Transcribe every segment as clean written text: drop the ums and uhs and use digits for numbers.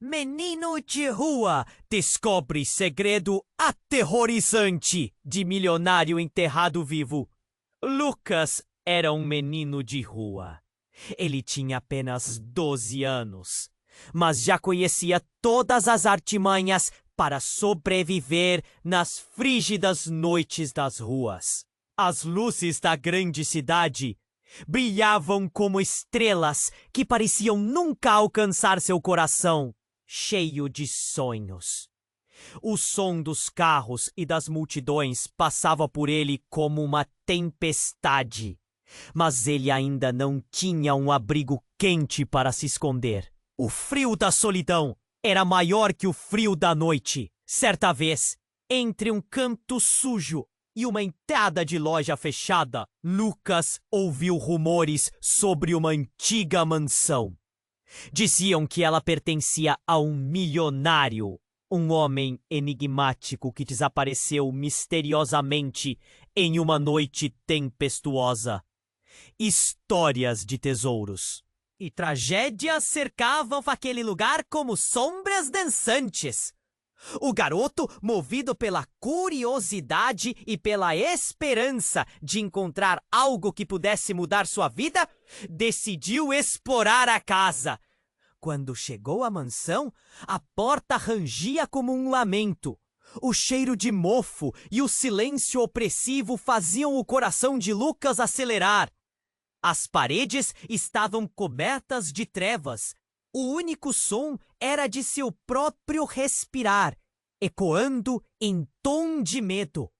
Menino de rua descobre segredo aterrorizante de milionário enterrado vivo. Lucas era um menino de rua. Ele tinha apenas 12 anos, mas já conhecia todas as artimanhas para sobreviver nas frígidas noites das ruas. As luzes da grande cidade brilhavam como estrelas que pareciam nunca alcançar seu coração, cheio de sonhos. O som dos carros e das multidões passava por ele como uma tempestade, mas ele ainda não tinha um abrigo quente para se esconder. O frio da solidão era maior que o frio da noite. Certa vez, entre um canto sujo e uma entrada de loja fechada, Lucas ouviu rumores sobre uma antiga mansão. Diziam que ela pertencia a um milionário, um homem enigmático que desapareceu misteriosamente em uma noite tempestuosa. Histórias de tesouros e tragédias cercavam aquele lugar como sombras dançantes. O garoto, movido pela curiosidade e pela esperança de encontrar algo que pudesse mudar sua vida, decidiu explorar a casa. Quando chegou à mansão, a porta rangia como um lamento. O cheiro de mofo e o silêncio opressivo faziam o coração de Lucas acelerar. As paredes estavam cobertas de trevas. O único som era de seu próprio respirar, ecoando em tom de medo.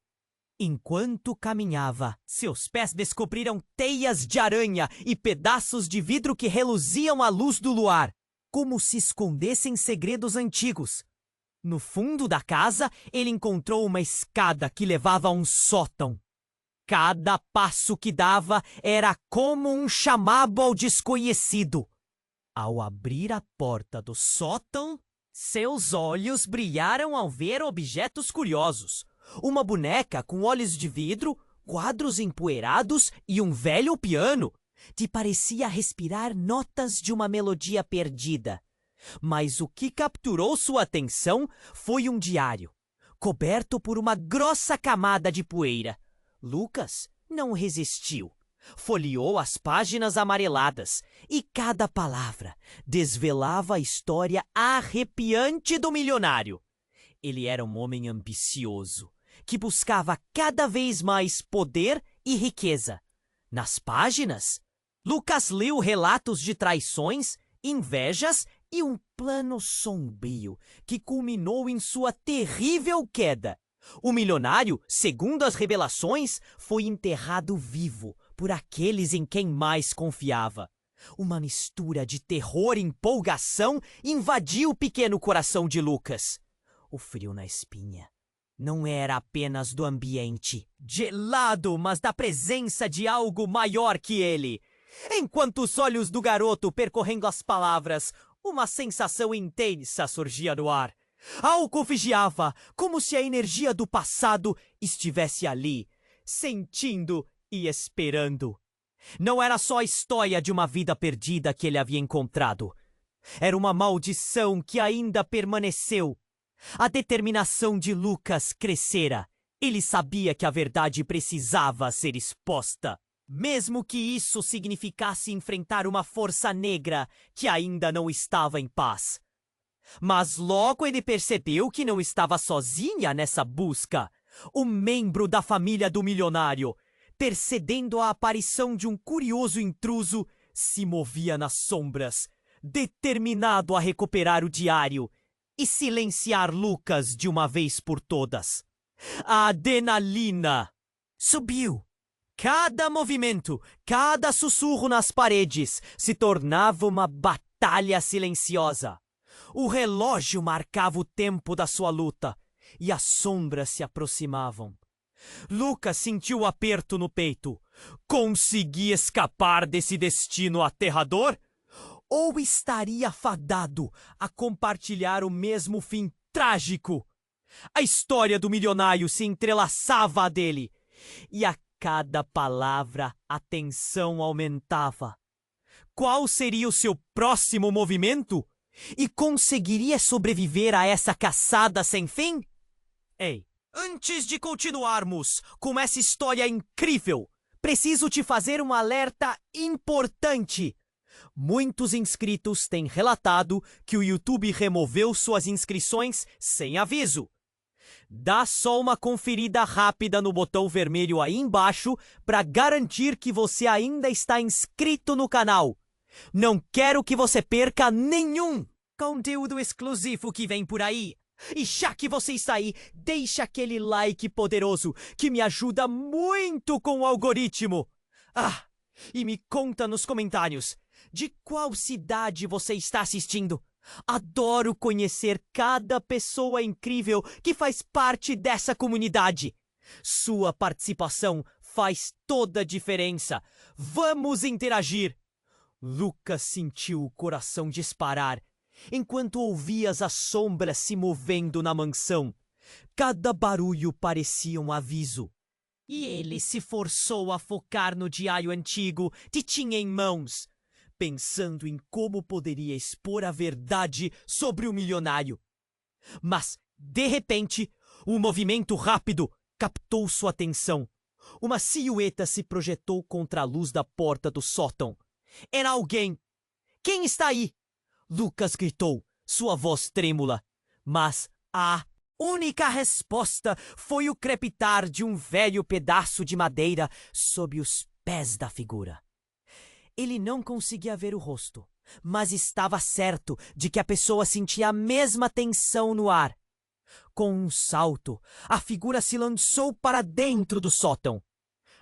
Enquanto caminhava, seus pés descobriram teias de aranha e pedaços de vidro que reluziam à luz do luar, como se escondessem segredos antigos. No fundo da casa, ele encontrou uma escada que levava a um sótão. Cada passo que dava era como um chamado ao desconhecido. Ao abrir a porta do sótão, seus olhos brilharam ao ver objetos curiosos. Uma boneca com olhos de vidro, quadros empoeirados e um velho piano que parecia respirar notas de uma melodia perdida. Mas o que capturou sua atenção foi um diário, coberto por uma grossa camada de poeira. Lucas não resistiu. Folheou as páginas amareladas e cada palavra desvelava a história arrepiante do milionário. Ele era um homem ambicioso, que buscava cada vez mais poder e riqueza. Nas páginas, Lucas leu relatos de traições, invejas e um plano sombrio que culminou em sua terrível queda. O milionário, segundo as revelações, foi enterrado vivo por aqueles em quem mais confiava. Uma mistura de terror e empolgação invadiu o pequeno coração de Lucas. O frio na espinha não era apenas do ambiente gelado, mas da presença de algo maior que ele. Enquanto os olhos do garoto percorrendo as palavras, uma sensação intensa surgia no ar. Algo vigiava, como se a energia do passado estivesse ali, sentindo e esperando. Não era só a história de uma vida perdida que ele havia encontrado. Era uma maldição que ainda permaneceu. A determinação de Lucas crescera. Ele sabia que a verdade precisava ser exposta, mesmo que isso significasse enfrentar uma força negra que ainda não estava em paz. Mas logo ele percebeu que não estava sozinha nessa busca. Um membro da família do milionário, percebendo a aparição de um curioso intruso, se movia nas sombras, determinado a recuperar o diário e silenciar Lucas de uma vez por todas. A adrenalina subiu. Cada movimento, cada sussurro nas paredes se tornava uma batalha silenciosa. O relógio marcava o tempo da sua luta e as sombras se aproximavam. Lucas sentiu o aperto no peito. Conseguia escapar desse destino aterrador? Ou estaria fadado a compartilhar o mesmo fim trágico? A história do milionário se entrelaçava à dele, e a cada palavra a tensão aumentava. Qual seria o seu próximo movimento? E conseguiria sobreviver a essa caçada sem fim? Ei, antes de continuarmos com essa história incrível, preciso te fazer um alerta importante. Muitos inscritos têm relatado que o YouTube removeu suas inscrições sem aviso. Dá só uma conferida rápida no botão vermelho aí embaixo para garantir que você ainda está inscrito no canal. Não quero que você perca nenhum conteúdo exclusivo que vem por aí. E já que você está aí, deixa aquele like poderoso que me ajuda muito com o algoritmo. E me conta nos comentários de qual cidade você está assistindo. Adoro conhecer cada pessoa incrível que faz parte dessa comunidade. Sua participação faz toda a diferença. Vamos interagir. Lucas sentiu o coração disparar enquanto ouvia as sombras se movendo na mansão. Cada barulho parecia um aviso. E ele se forçou a focar no diário antigo que tinha em mãos, pensando em como poderia expor a verdade sobre o milionário. Mas, de repente, um movimento rápido captou sua atenção. Uma silhueta se projetou contra a luz da porta do sótão. Era alguém. Quem está aí? Lucas gritou, sua voz trêmula. Mas a única resposta foi o crepitar de um velho pedaço de madeira sob os pés da figura. Ele não conseguia ver o rosto, mas estava certo de que a pessoa sentia a mesma tensão no ar. Com um salto, a figura se lançou para dentro do sótão.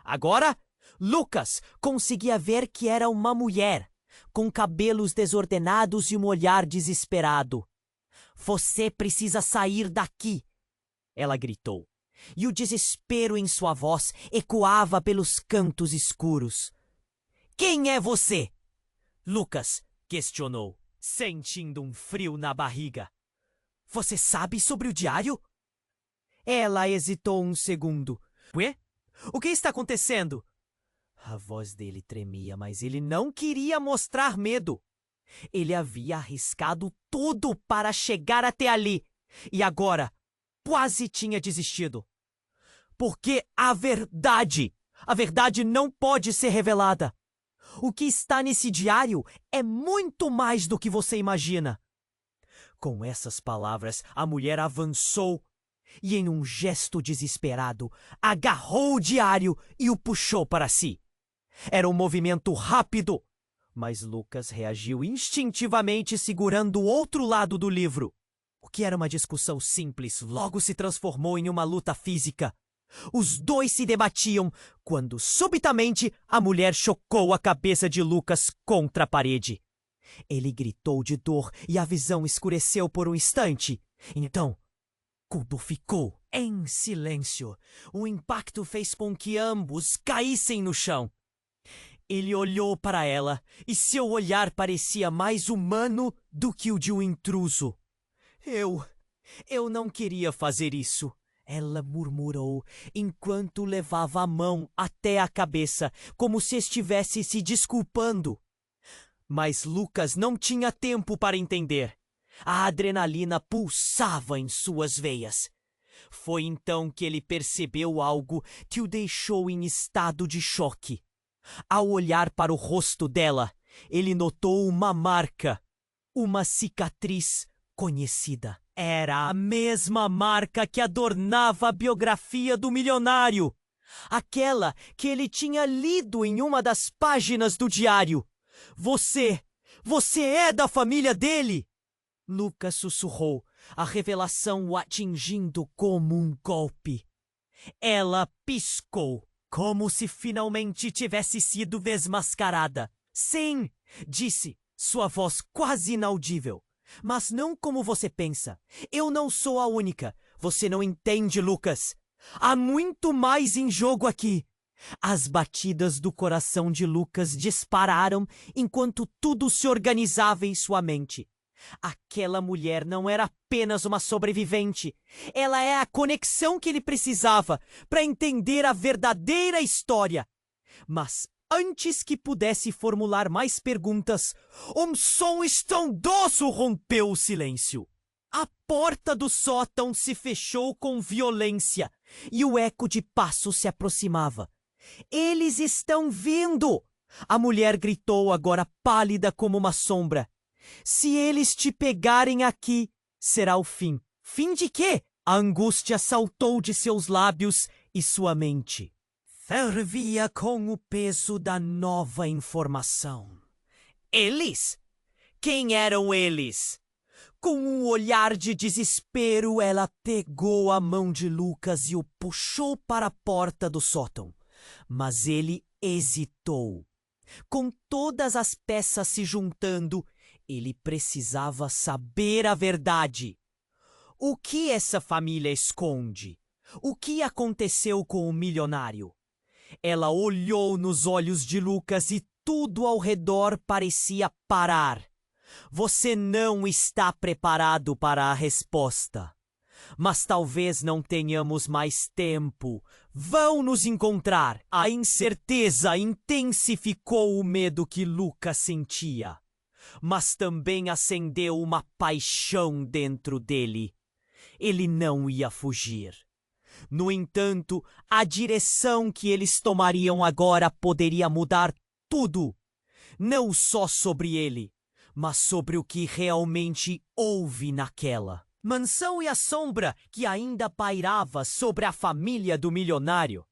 Agora, Lucas conseguia ver que era uma mulher, com cabelos desordenados e um olhar desesperado. "Você precisa sair daqui!" ela gritou, e o desespero em sua voz ecoava pelos cantos escuros. "Quem é você?" Lucas questionou, sentindo um frio na barriga. "Você sabe sobre o diário?" Ela hesitou um segundo. "Ué? O que está acontecendo?" A voz dele tremia, mas ele não queria mostrar medo. Ele havia arriscado tudo para chegar até ali, e agora quase tinha desistido. Porque a verdade não pode ser revelada. O que está nesse diário é muito mais do que você imagina. Com essas palavras, a mulher avançou e, em um gesto desesperado, agarrou o diário e o puxou para si. Era um movimento rápido, mas Lucas reagiu instintivamente segurando o outro lado do livro. O que era uma discussão simples logo se transformou em uma luta física. Os dois se debatiam quando, subitamente, a mulher chocou a cabeça de Lucas contra a parede. Ele gritou de dor e a visão escureceu por um instante. Então, tudo ficou em silêncio. O impacto fez com que ambos caíssem no chão. Ele olhou para ela e seu olhar parecia mais humano do que o de um intruso. Eu não queria fazer isso, ela murmurou, enquanto levava a mão até a cabeça, como se estivesse se desculpando. Mas Lucas não tinha tempo para entender. A adrenalina pulsava em suas veias. Foi então que ele percebeu algo que o deixou em estado de choque. Ao olhar para o rosto dela, ele notou uma marca, uma cicatriz conhecida. Era a mesma marca que adornava a biografia do milionário, aquela que ele tinha lido em uma das páginas do diário. Você é da família dele!" Lucas sussurrou, a revelação o atingindo como um golpe. Ela piscou, como se finalmente tivesse sido desmascarada. "Sim", disse, sua voz quase inaudível. "Mas não como você pensa. Eu não sou a única. Você não entende, Lucas. Há muito mais em jogo aqui." As batidas do coração de Lucas dispararam enquanto tudo se organizava em sua mente. Aquela mulher não era apenas uma sobrevivente. Ela é a conexão que ele precisava para entender a verdadeira história. Mas Antes que pudesse formular mais perguntas, um som estrondoso rompeu o silêncio. A porta do sótão se fechou com violência e o eco de passos se aproximava. Eles estão vindo! A mulher gritou, agora pálida como uma sombra. Se eles te pegarem aqui, será o fim. Fim de quê? A angústia saltou de seus lábios e sua mente fervia com o peso da nova informação. Eles? Quem eram eles? Com um olhar de desespero, ela pegou a mão de Lucas e o puxou para a porta do sótão. Mas ele hesitou. Com todas as peças se juntando, ele precisava saber a verdade. O que essa família esconde? O que aconteceu com o milionário? Ela olhou nos olhos de Lucas e tudo ao redor parecia parar. Você não está preparado para a resposta. Mas talvez não tenhamos mais tempo. Vão nos encontrar. A incerteza intensificou o medo que Lucas sentia. Mas também acendeu uma paixão dentro dele. Ele não ia fugir. No entanto, a direção que eles tomariam agora poderia mudar tudo. Não só sobre ele, mas sobre o que realmente houve naquela mansão e a sombra que ainda pairava sobre a família do milionário.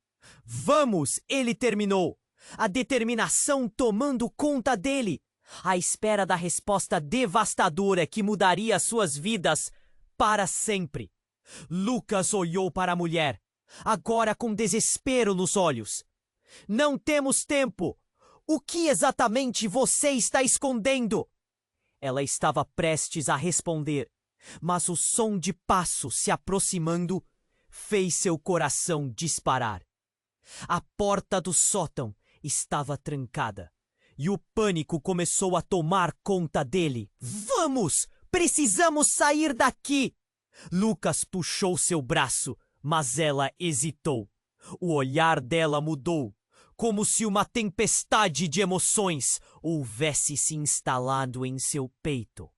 Vamos, ele terminou, a determinação tomando conta dele, à espera da resposta devastadora que mudaria suas vidas para sempre. Lucas olhou para a mulher, agora com desespero nos olhos. Não temos tempo! O que exatamente você está escondendo? Ela estava prestes a responder, mas o som de passos se aproximando fez seu coração disparar. A porta do sótão estava trancada e o pânico começou a tomar conta dele. Vamos! Precisamos sair daqui! Lucas puxou seu braço, mas ela hesitou. O olhar dela mudou, como se uma tempestade de emoções houvesse se instalado em seu peito.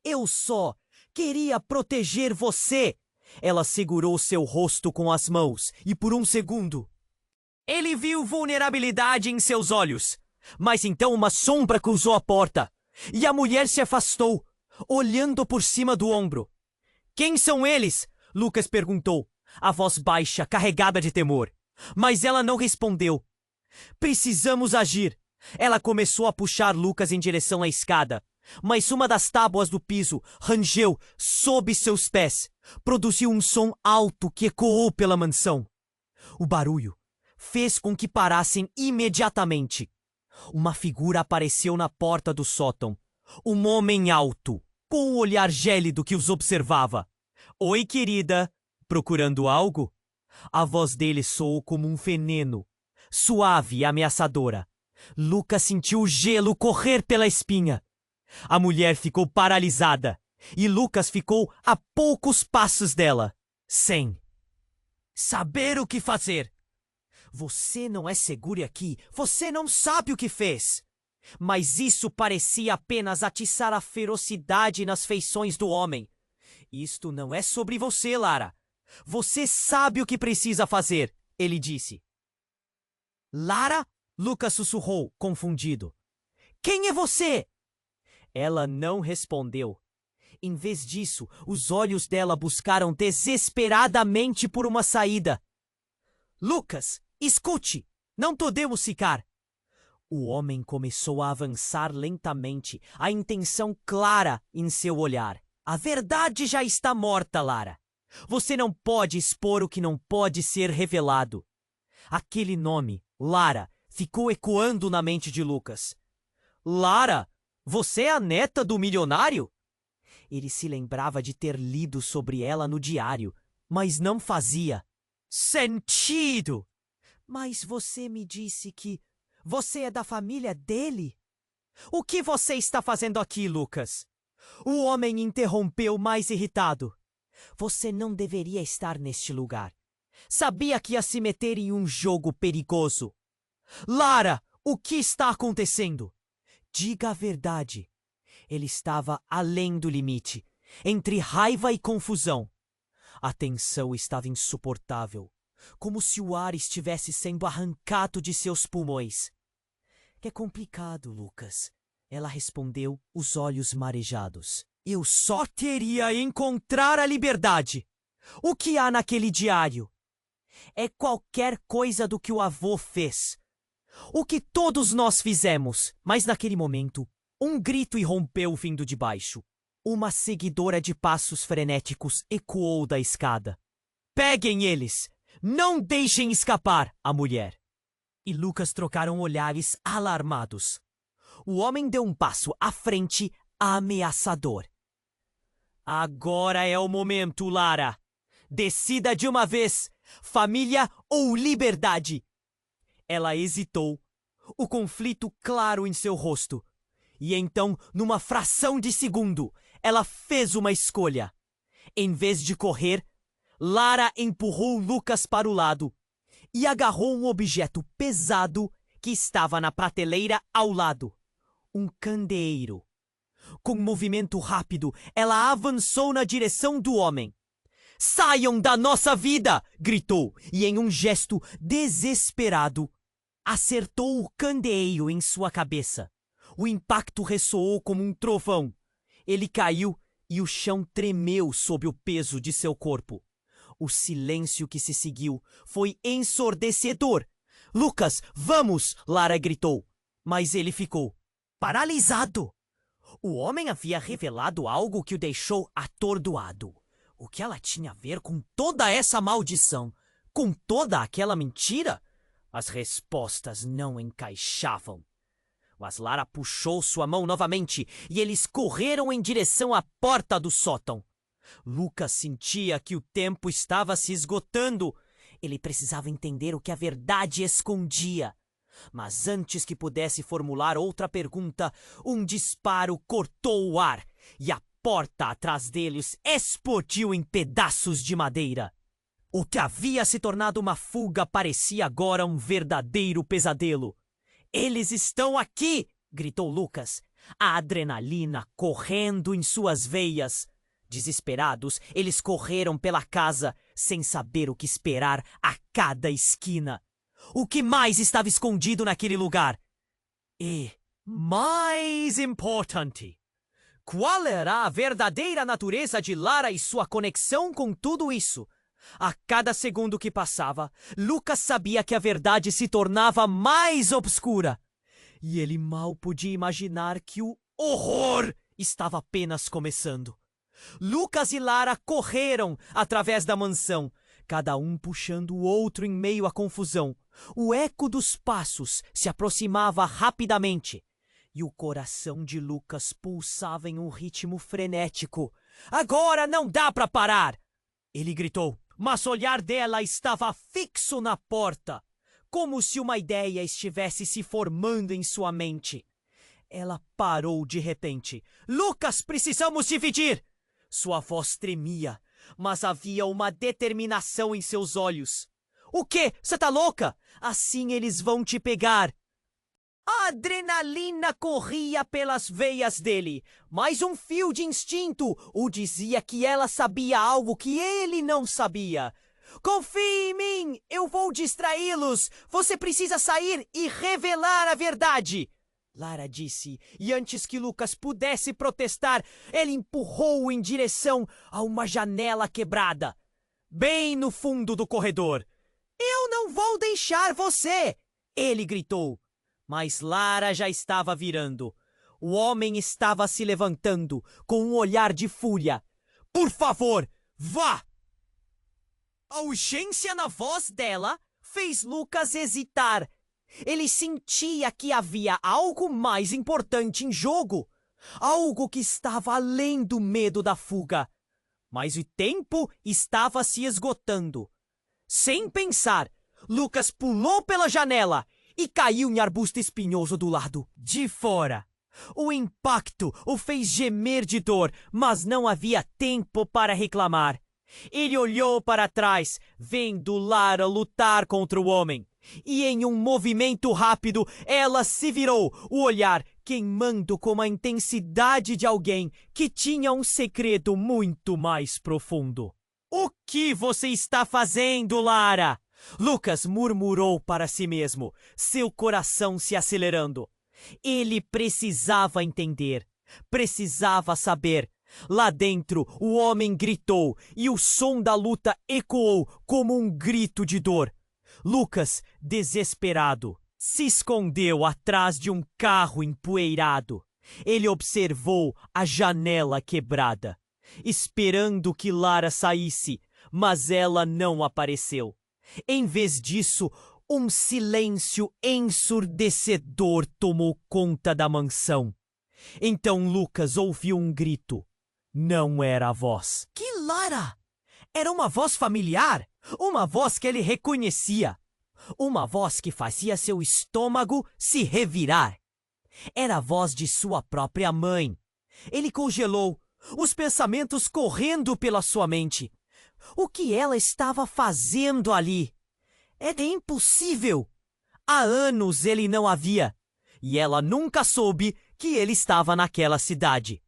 Eu só queria proteger você! Ela segurou seu rosto com as mãos e por um segundo ele viu vulnerabilidade em seus olhos. Mas então uma sombra cruzou a porta e a mulher se afastou, olhando por cima do ombro. Quem são eles? Lucas perguntou, a voz baixa, carregada de temor. Mas ela não respondeu. Precisamos agir. Ela começou a puxar Lucas em direção à escada, mas uma das tábuas do piso rangeu sob seus pés. Produziu um som alto que ecoou pela mansão. O barulho fez com que parassem imediatamente. Uma figura apareceu na porta do sótão. Um homem alto, com um olhar gélido que os observava. Oi, querida. Procurando algo? A voz dele soou como um veneno, suave e ameaçadora. Lucas sentiu o gelo correr pela espinha. A mulher ficou paralisada e Lucas ficou a poucos passos dela, sem saber o que fazer. Você não é seguro aqui, você não sabe o que fez. Mas isso parecia apenas atiçar a ferocidade nas feições do homem. Isto não é sobre você, Lara. Você sabe o que precisa fazer, ele disse. Lara? Lucas sussurrou, confundido. Quem é você? Ela não respondeu. Em vez disso, os olhos dela buscaram desesperadamente por uma saída. Lucas, escute! Não podemos ficar! O homem começou a avançar lentamente, a intenção clara em seu olhar. A verdade já está morta, Lara. Você não pode expor o que não pode ser revelado. Aquele nome, Lara, ficou ecoando na mente de Lucas. Lara, você é a neta do milionário? Ele se lembrava de ter lido sobre ela no diário, mas não fazia sentido. Mas você me disse que você é da família dele? O que você está fazendo aqui, Lucas? O homem interrompeu mais irritado. Você não deveria estar neste lugar. Sabia que ia se meter em um jogo perigoso. Lara, O que está acontecendo? Diga a verdade. Ele estava além do limite, entre raiva e confusão. A tensão estava insuportável, como se o ar estivesse sendo arrancado de seus pulmões. É complicado, Lucas. Ela respondeu, os olhos marejados. Eu só teria encontrar a liberdade. O que há naquele diário? É qualquer coisa do que o avô fez. O que todos nós fizemos. Mas naquele momento, um grito irrompeu vindo de baixo. Uma seguidora de passos frenéticos ecoou da escada. Peguem eles! Não deixem escapar! A mulher e Lucas trocaram olhares alarmados. O homem deu um passo à frente, ameaçador. Agora é o momento, Lara. Decida de uma vez, família ou liberdade. Ela hesitou, o conflito claro em seu rosto. E então, numa fração de segundo, ela fez uma escolha. Em vez de correr, Lara empurrou Lucas para o lado e agarrou um objeto pesado que estava na prateleira ao lado. Um candeeiro. Com um movimento rápido, ela avançou na direção do homem. Saiam da nossa vida! Gritou, e em um gesto desesperado, acertou o candeeiro em sua cabeça. O impacto ressoou como um trovão. Ele caiu e o chão tremeu sob o peso de seu corpo. O silêncio que se seguiu foi ensurdecedor. Lucas, vamos! Lara gritou. Mas ele ficou paralisado. O homem havia revelado algo que o deixou atordoado. O que ela tinha a ver com toda essa maldição? Com toda aquela mentira? As respostas não encaixavam. Mas Lara puxou sua mão novamente e eles correram em direção à porta do sótão. Lucas sentia que o tempo estava se esgotando. Ele precisava entender o que a verdade escondia. Mas antes que pudesse formular outra pergunta, um disparo cortou o ar e a porta atrás deles explodiu em pedaços de madeira. O que havia se tornado uma fuga parecia agora um verdadeiro pesadelo. Eles estão aqui! Gritou Lucas, a adrenalina correndo em suas veias. Desesperados, eles correram pela casa, sem saber o que esperar a cada esquina. O que mais estava escondido naquele lugar? E, mais importante, qual era a verdadeira natureza de Lara e sua conexão com tudo isso? A cada segundo que passava, Lucas sabia que a verdade se tornava mais obscura. E ele mal podia imaginar que o horror estava apenas começando. Lucas e Lara correram através da mansão, cada um puxando o outro em meio à confusão. O eco dos passos se aproximava rapidamente e o coração de Lucas pulsava em um ritmo frenético. Agora não dá para parar! Ele gritou, mas o olhar dela estava fixo na porta, como se uma ideia estivesse se formando em sua mente. Ela parou de repente. Lucas, precisamos dividir! Sua voz tremia, mas havia uma determinação em seus olhos. O quê? Você tá louca? Assim eles vão te pegar. A adrenalina corria pelas veias dele, mas um fio de instinto o dizia que ela sabia algo que ele não sabia. Confie em mim, eu vou distraí-los. Você precisa sair e revelar a verdade. Lara disse, e antes que Lucas pudesse protestar, ele empurrou-o em direção a uma janela quebrada, bem no fundo do corredor. Eu não vou deixar você! Ele gritou. Mas Lara já estava virando. O homem estava se levantando, com um olhar de fúria. Por favor, vá! A urgência na voz dela fez Lucas hesitar. Ele sentia que havia algo mais importante em jogo. Algo que estava além do medo da fuga. Mas o tempo estava se esgotando. Sem pensar, Lucas pulou pela janela e caiu em arbusto espinhoso do lado de fora. O impacto o fez gemer de dor, mas não havia tempo para reclamar. Ele olhou para trás, vendo Lara lutar contra o homem. E em um movimento rápido, ela se virou, o olhar queimando com a intensidade de alguém que tinha um segredo muito mais profundo. O que você está fazendo, Lara? Lucas murmurou para si mesmo, seu coração se acelerando. Ele precisava entender, precisava saber. Lá dentro, o homem gritou e o som da luta ecoou como um grito de dor. Lucas, desesperado, se escondeu atrás de um carro empoeirado. Ele observou a janela quebrada, esperando que Lara saísse, mas ela não apareceu. Em vez disso, um silêncio ensurdecedor tomou conta da mansão. Então Lucas ouviu um grito. Não era a voz. Que Lara! Era uma voz familiar, uma voz que ele reconhecia, uma voz que fazia seu estômago se revirar. Era a voz de sua própria mãe. Ele congelou, os pensamentos correndo pela sua mente. O que ela estava fazendo ali? Era impossível. Há anos ele não a via, e ela nunca soube que ele estava naquela cidade.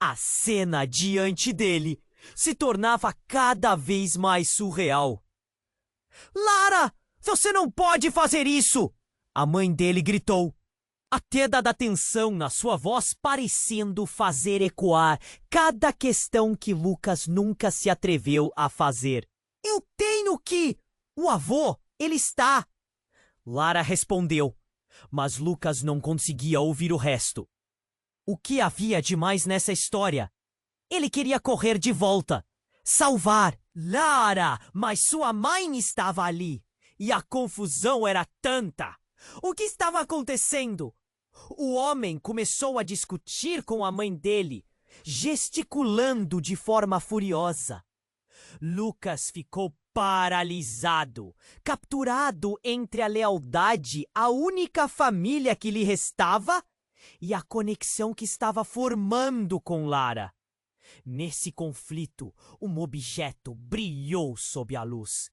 A cena diante dele se tornava cada vez mais surreal. Lara, você não pode fazer isso! A mãe dele gritou, a queda da tensão na sua voz parecendo fazer ecoar cada questão que Lucas nunca se atreveu a fazer. Eu tenho que... O avô, ele está... Lara respondeu, mas Lucas não conseguia ouvir o resto. O que havia de mais nessa história? Ele queria correr de volta, salvar Lara, mas sua mãe estava ali, e a confusão era tanta. O que estava acontecendo? O homem começou a discutir com a mãe dele, gesticulando de forma furiosa. Lucas ficou paralisado, capturado entre a lealdade à única família que lhe restava e a conexão que estava formando com Lara. Nesse conflito, um objeto brilhou sob a luz.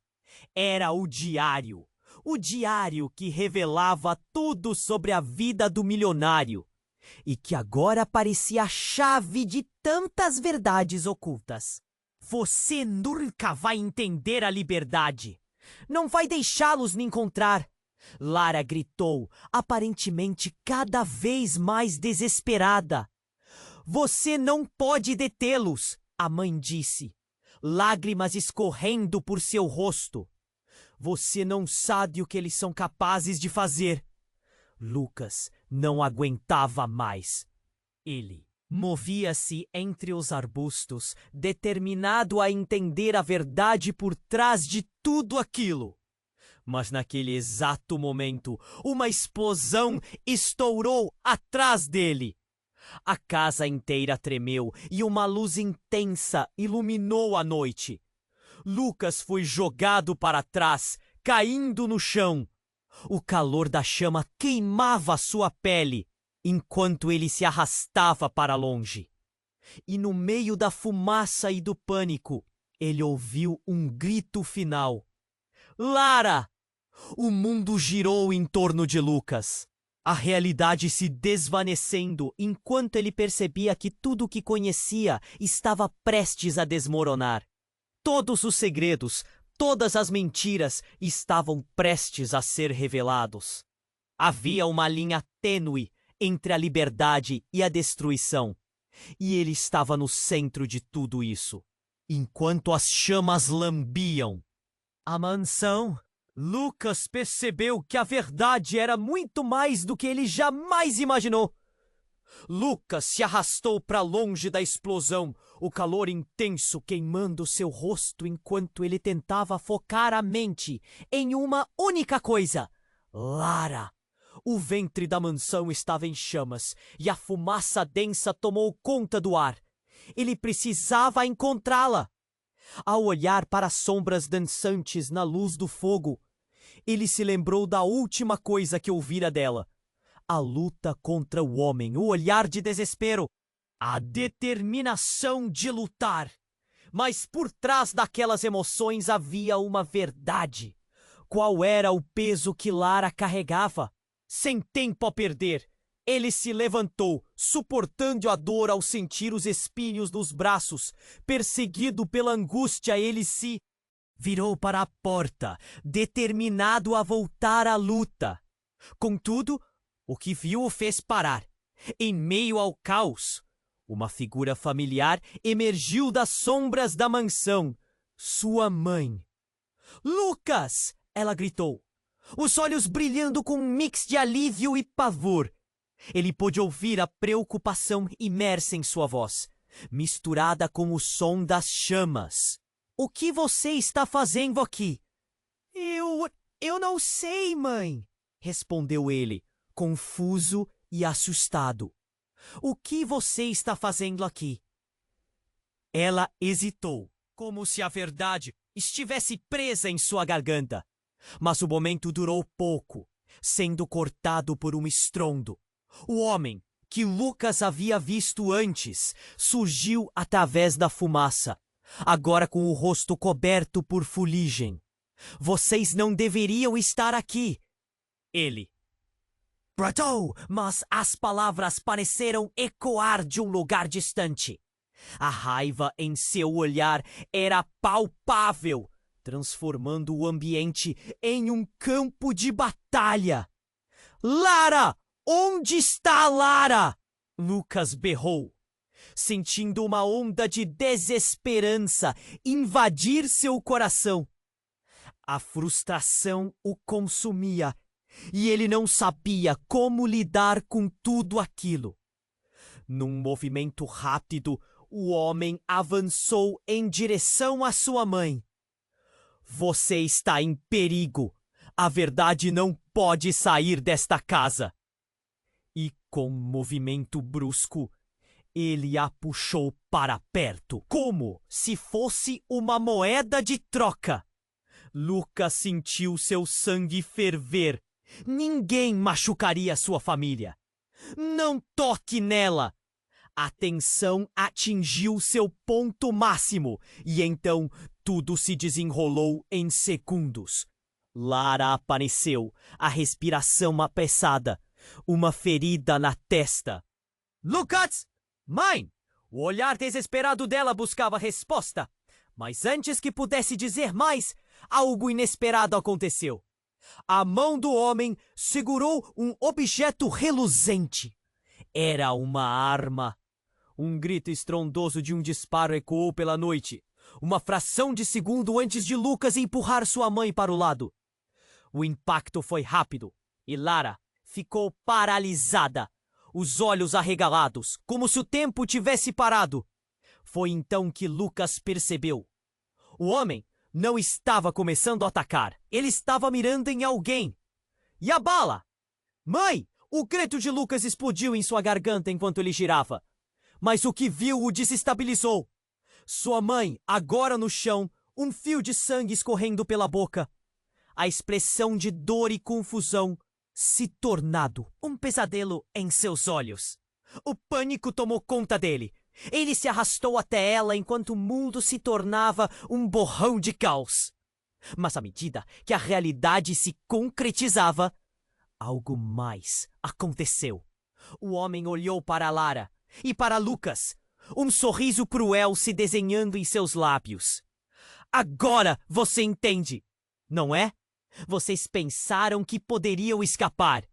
Era o diário que revelava tudo sobre a vida do milionário e que agora parecia a chave de tantas verdades ocultas. Você nunca vai entender a liberdade. Não vai deixá-los me encontrar. Lara gritou, aparentemente cada vez mais desesperada. Você não pode detê-los, a mãe disse, lágrimas escorrendo por seu rosto. Você não sabe o que eles são capazes de fazer. Lucas não aguentava mais. Ele movia-se entre os arbustos, determinado a entender a verdade por trás de tudo aquilo. Mas naquele exato momento, uma explosão estourou atrás dele. A casa inteira tremeu e uma luz intensa iluminou a noite. Lucas foi jogado para trás, caindo no chão. O calor da chama queimava sua pele, enquanto ele se arrastava para longe. E no meio da fumaça e do pânico, ele ouviu um grito final. Lara! O mundo girou em torno de Lucas. A realidade se desvanecendo enquanto ele percebia que tudo o que conhecia estava prestes a desmoronar. Todos os segredos, todas as mentiras estavam prestes a ser revelados. Havia uma linha tênue entre a liberdade e a destruição. E ele estava no centro de tudo isso, enquanto as chamas lambiam a mansão. Lucas percebeu que a verdade era muito mais do que ele jamais imaginou. Lucas se arrastou para longe da explosão, o calor intenso queimando seu rosto enquanto ele tentava focar a mente em uma única coisa: Lara. O ventre da mansão estava em chamas e a fumaça densa tomou conta do ar. Ele precisava encontrá-la. Ao olhar para as sombras dançantes na luz do fogo, ele se lembrou da última coisa que ouvira dela. A luta contra o homem, o olhar de desespero, a determinação de lutar. Mas por trás daquelas emoções havia uma verdade. qual era o peso que Lara carregava. Sem tempo a perder, ele se levantou, suportando a dor ao sentir os espinhos nos braços. Perseguido pela angústia, ele se virou para a porta, determinado a voltar à luta. Contudo, o que viu o fez parar. Em meio ao caos, uma figura familiar emergiu das sombras da mansão. Sua mãe. "Lucas!" ela gritou, os olhos brilhando com um mix de alívio e pavor. Ele pôde ouvir a preocupação imersa em sua voz, misturada com o som das chamas. "O que você está fazendo aqui?" Eu não sei, mãe", respondeu ele, confuso e assustado. "O que você está fazendo aqui?" Ela hesitou, como se a verdade estivesse presa em sua garganta. Mas o momento durou pouco, sendo cortado por um estrondo. O homem, que Lucas havia visto antes, surgiu através da fumaça, agora com o rosto coberto por fuligem. "Vocês não deveriam estar aqui!" Ele bradou, mas as palavras pareceram ecoar de um lugar distante. A raiva em seu olhar era palpável, transformando o ambiente em um campo de batalha. "Lara! Onde está Lara?" Lucas berrou, sentindo uma onda de desesperança invadir seu coração. A frustração o consumia e ele não sabia como lidar com tudo aquilo. Num movimento rápido, o homem avançou em direção à sua mãe. "Você está em perigo. A verdade não pode sair desta casa." E com um movimento brusco, ele a puxou para perto, como se fosse uma moeda de troca. Lucas sentiu seu sangue ferver. Ninguém machucaria sua família. "Não toque nela!" A tensão atingiu seu ponto máximo e então tudo se desenrolou em segundos. Lara apareceu, a respiração apressada, uma ferida na testa. "Lucas! Mãe!" O olhar desesperado dela buscava resposta. Mas antes que pudesse dizer mais, algo inesperado aconteceu. A mão do homem segurou um objeto reluzente. Era uma arma. Um grito estrondoso de um disparo ecoou pela noite, uma fração de segundo antes de Lucas empurrar sua mãe para o lado. O impacto foi rápido e Lara ficou paralisada, os olhos arregalados, como se o tempo tivesse parado. Foi então que Lucas percebeu. O homem não estava começando a atacar, ele estava mirando em alguém. E a bala? "Mãe!" O grito de Lucas explodiu em sua garganta enquanto ele girava. Mas o que viu o desestabilizou. Sua mãe, agora no chão, um fio de sangue escorrendo pela boca. A expressão de dor e confusão se tornado um pesadelo em seus olhos. O pânico tomou conta dele. Ele se arrastou até ela enquanto o mundo se tornava um borrão de caos. Mas à medida que a realidade se concretizava, algo mais aconteceu. O homem olhou para Lara e para Lucas, um sorriso cruel se desenhando em seus lábios. "Agora você entende, não é? Vocês pensaram que poderiam escapar.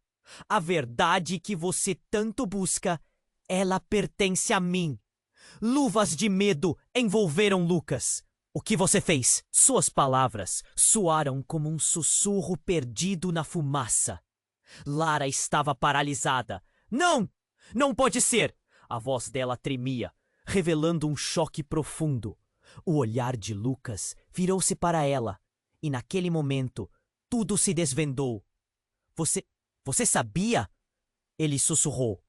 A verdade que você tanto busca, ela pertence a mim." Luvas de medo envolveram Lucas. "O que você fez?" Suas palavras soaram como um sussurro perdido na fumaça. Lara estava paralisada. "Não! Não pode ser!" A voz dela tremia, revelando um choque profundo. O olhar de Lucas virou-se para ela, e naquele momento, tudo se desvendou. Você sabia?" Ele sussurrou.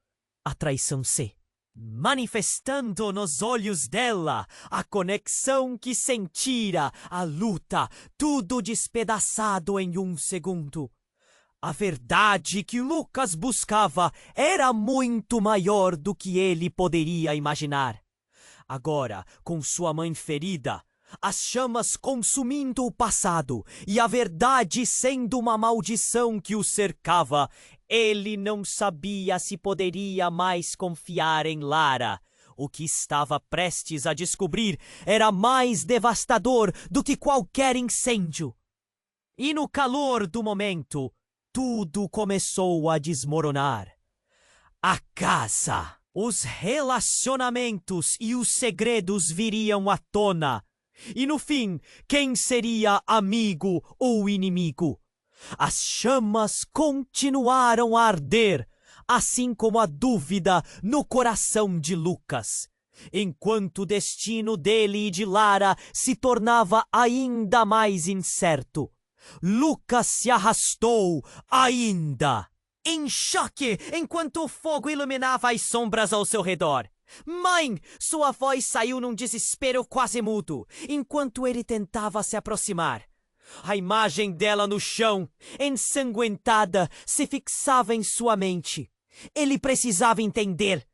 A traição se manifestando nos olhos dela, a conexão que sentira, a luta, tudo despedaçado em um segundo. A verdade que Lucas buscava era muito maior do que ele poderia imaginar. Agora, com sua mãe ferida, as chamas consumindo o passado e a verdade sendo uma maldição que o cercava, ele não sabia se poderia mais confiar em Lara. O que estava prestes a descobrir era mais devastador do que qualquer incêndio. E no calor do momento, tudo começou a desmoronar. A casa, os relacionamentos e os segredos viriam à tona. E no fim, quem seria amigo ou inimigo? As chamas continuaram a arder, assim como a dúvida no coração de Lucas, enquanto o destino dele e de Lara se tornava ainda mais incerto. Lucas se arrastou ainda, em choque, enquanto o fogo iluminava as sombras ao seu redor. Mãe! Sua voz saiu num desespero quase mudo, enquanto ele tentava se aproximar. A imagem dela no chão, ensanguentada, se fixava em sua mente. Ele precisava entender.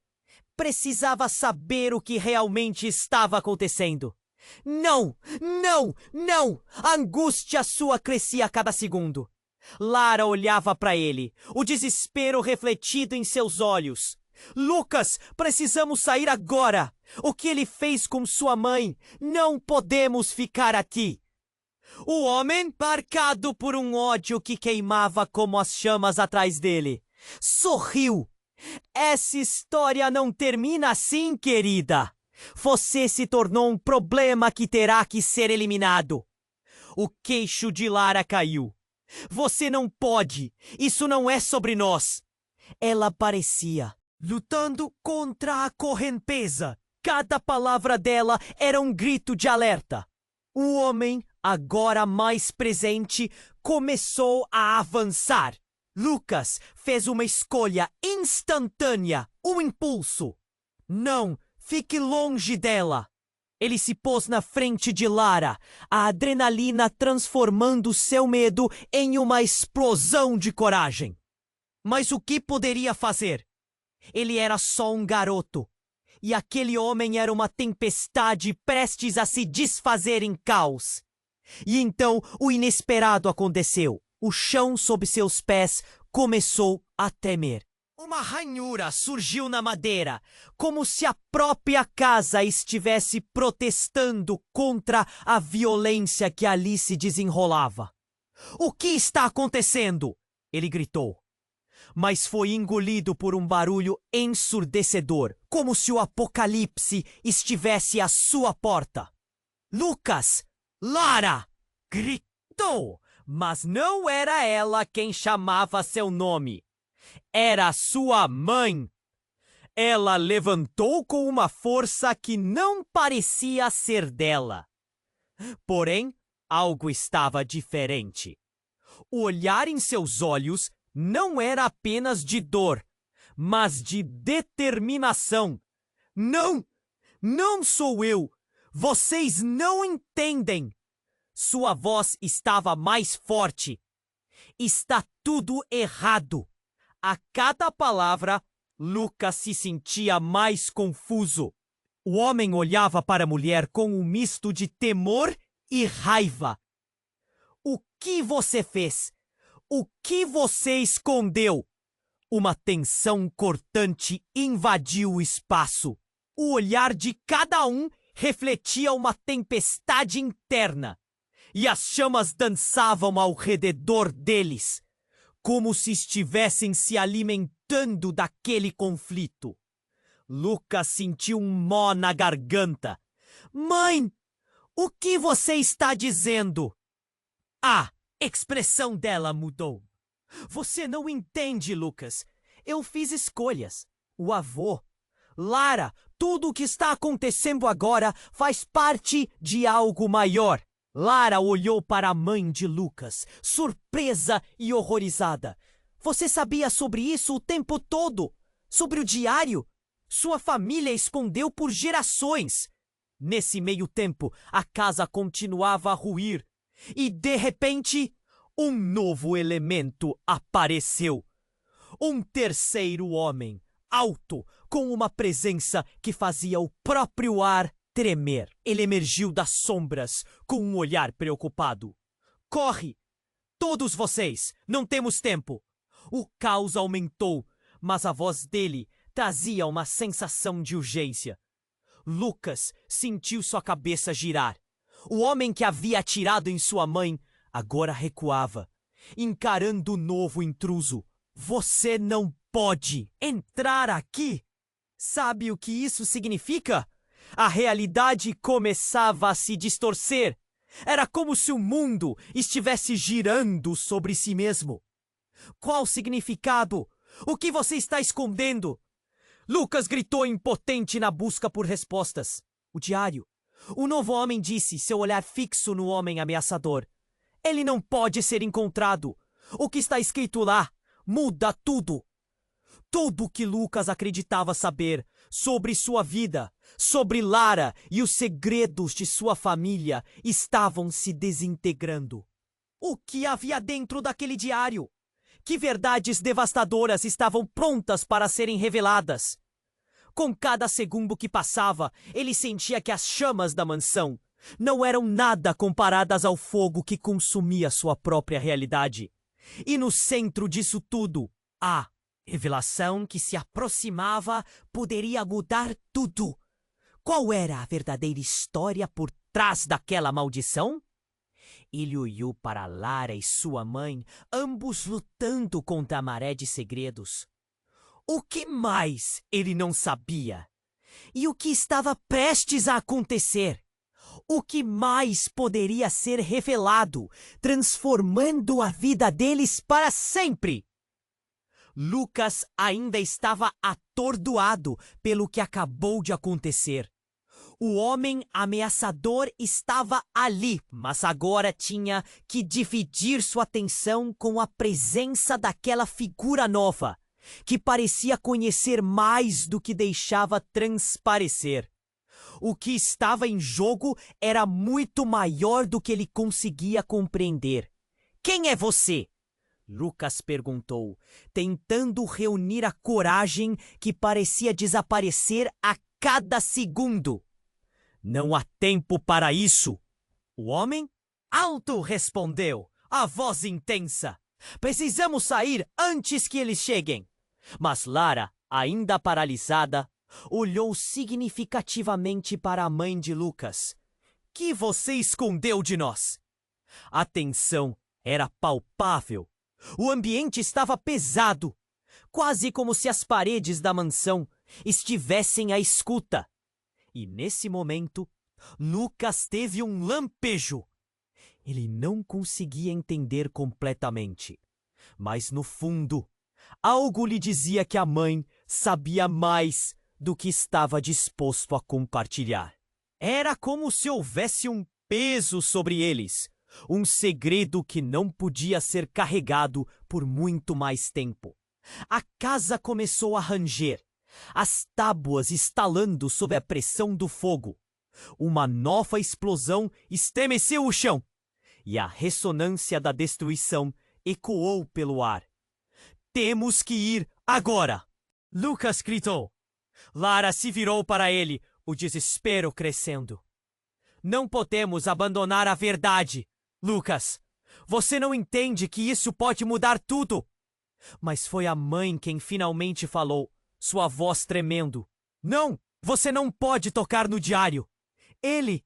Precisava saber o que realmente estava acontecendo. Não! Não! Não! A angústia sua crescia a cada segundo. Lara olhava para ele, o desespero refletido em seus olhos. Lucas, precisamos sair agora! O que ele fez com sua mãe? Não podemos ficar aqui! O homem, marcado por um ódio que queimava como as chamas atrás dele, sorriu. Essa história não termina assim, querida. Você se tornou um problema que terá que ser eliminado. O queixo de Lara caiu. Você não pode. Isso não é sobre nós. Ela parecia lutando contra a correnteza. Cada palavra dela era um grito de alerta. O homem, agora mais presente, começou a avançar. Lucas fez uma escolha instantânea, um impulso. Não, fique longe dela. Ele se pôs na frente de Lara, a adrenalina transformando seu medo em uma explosão de coragem. Mas o que poderia fazer? Ele era só um garoto. E aquele homem era uma tempestade prestes a se desfazer em caos. E então o inesperado aconteceu. O chão sob seus pés começou a tremer. Uma ranhura surgiu na madeira, como se a própria casa estivesse protestando contra a violência que ali se desenrolava. "O que está acontecendo?" ele gritou. Mas foi engolido por um barulho ensurdecedor, como se o apocalipse estivesse à sua porta. "Lucas! Lara!" gritou, mas não era ela quem chamava seu nome. Era sua mãe. Ela levantou com uma força que não parecia ser dela. Porém, algo estava diferente. O olhar em seus olhos não era apenas de dor, mas de determinação. "Não! Não sou eu! Vocês não entendem!" Sua voz estava mais forte. "Está tudo errado." A cada palavra, Lucas se sentia mais confuso. O homem olhava para a mulher com um misto de temor e raiva. "O que você fez? O que você escondeu?" Uma tensão cortante invadiu o espaço. O olhar de cada um refletia uma tempestade interna. E as chamas dançavam ao redor deles, como se estivessem se alimentando daquele conflito. Lucas sentiu um nó na garganta. "Mãe, o que você está dizendo?" A expressão dela mudou. "Você não entende, Lucas. Eu fiz escolhas. O avô, Lara, tudo o que está acontecendo agora faz parte de algo maior." Lara olhou para a mãe de Lucas, surpresa e horrorizada. "Você sabia sobre isso o tempo todo? Sobre o diário? Sua família escondeu por gerações." Nesse meio tempo, a casa continuava a ruir. E, de repente, um novo elemento apareceu. Um terceiro homem, alto, com uma presença que fazia o próprio ar tremer. Ele emergiu das sombras com um olhar preocupado. Corre! Todos vocês! Não temos tempo! O caos aumentou, mas a voz dele trazia uma sensação de urgência. Lucas sentiu sua cabeça girar. O homem que havia atirado em sua mãe agora recuava, encarando o novo intruso. Você não pode entrar aqui! Sabe o que isso significa? A realidade começava a se distorcer. Era como se o mundo estivesse girando sobre si mesmo. Qual o significado? O que você está escondendo? Lucas gritou impotente na busca por respostas. O diário. O novo homem disse, seu olhar fixo no homem ameaçador. Ele não pode ser encontrado. O que está escrito lá muda tudo. Tudo o que Lucas acreditava saber sobre sua vida, sobre Lara e os segredos de sua família estavam se desintegrando. O que havia dentro daquele diário? Que verdades devastadoras estavam prontas para serem reveladas? Com cada segundo que passava, ele sentia que as chamas da mansão não eram nada comparadas ao fogo que consumia sua própria realidade. E no centro disso tudo, a revelação que se aproximava poderia mudar tudo. Qual era a verdadeira história por trás daquela maldição? Ele olhou para Lara e sua mãe, ambos lutando contra a maré de segredos. O que mais ele não sabia? E o que estava prestes a acontecer? O que mais poderia ser revelado, transformando a vida deles para sempre? Lucas ainda estava atordoado pelo que acabou de acontecer. O homem ameaçador estava ali, mas agora tinha que dividir sua atenção com a presença daquela figura nova, que parecia conhecer mais do que deixava transparecer. O que estava em jogo era muito maior do que ele conseguia compreender. Quem é você? Lucas perguntou, tentando reunir a coragem que parecia desaparecer a cada segundo. Não há tempo para isso. O homem alto respondeu, a voz intensa. Precisamos sair antes que eles cheguem. Mas Lara, ainda paralisada, olhou significativamente para a mãe de Lucas. Que você escondeu de nós? A tensão era palpável. O ambiente estava pesado, quase como se as paredes da mansão estivessem à escuta. E nesse momento, Lucas teve um lampejo. Ele não conseguia entender completamente, mas no fundo, algo lhe dizia que a mãe sabia mais do que estava disposto a compartilhar. Era como se houvesse um peso sobre eles, um segredo que não podia ser carregado por muito mais tempo. A casa começou a ranger, as tábuas estalando sob a pressão do fogo. Uma nova explosão estremeceu o chão, e a ressonância da destruição ecoou pelo ar. Temos que ir agora! Lucas gritou. Lara se virou para ele, o desespero crescendo. Não podemos abandonar a verdade, Lucas. Você não entende que isso pode mudar tudo. Mas foi a mãe quem finalmente falou, sua voz tremendo. Não, você não pode tocar no diário. Ele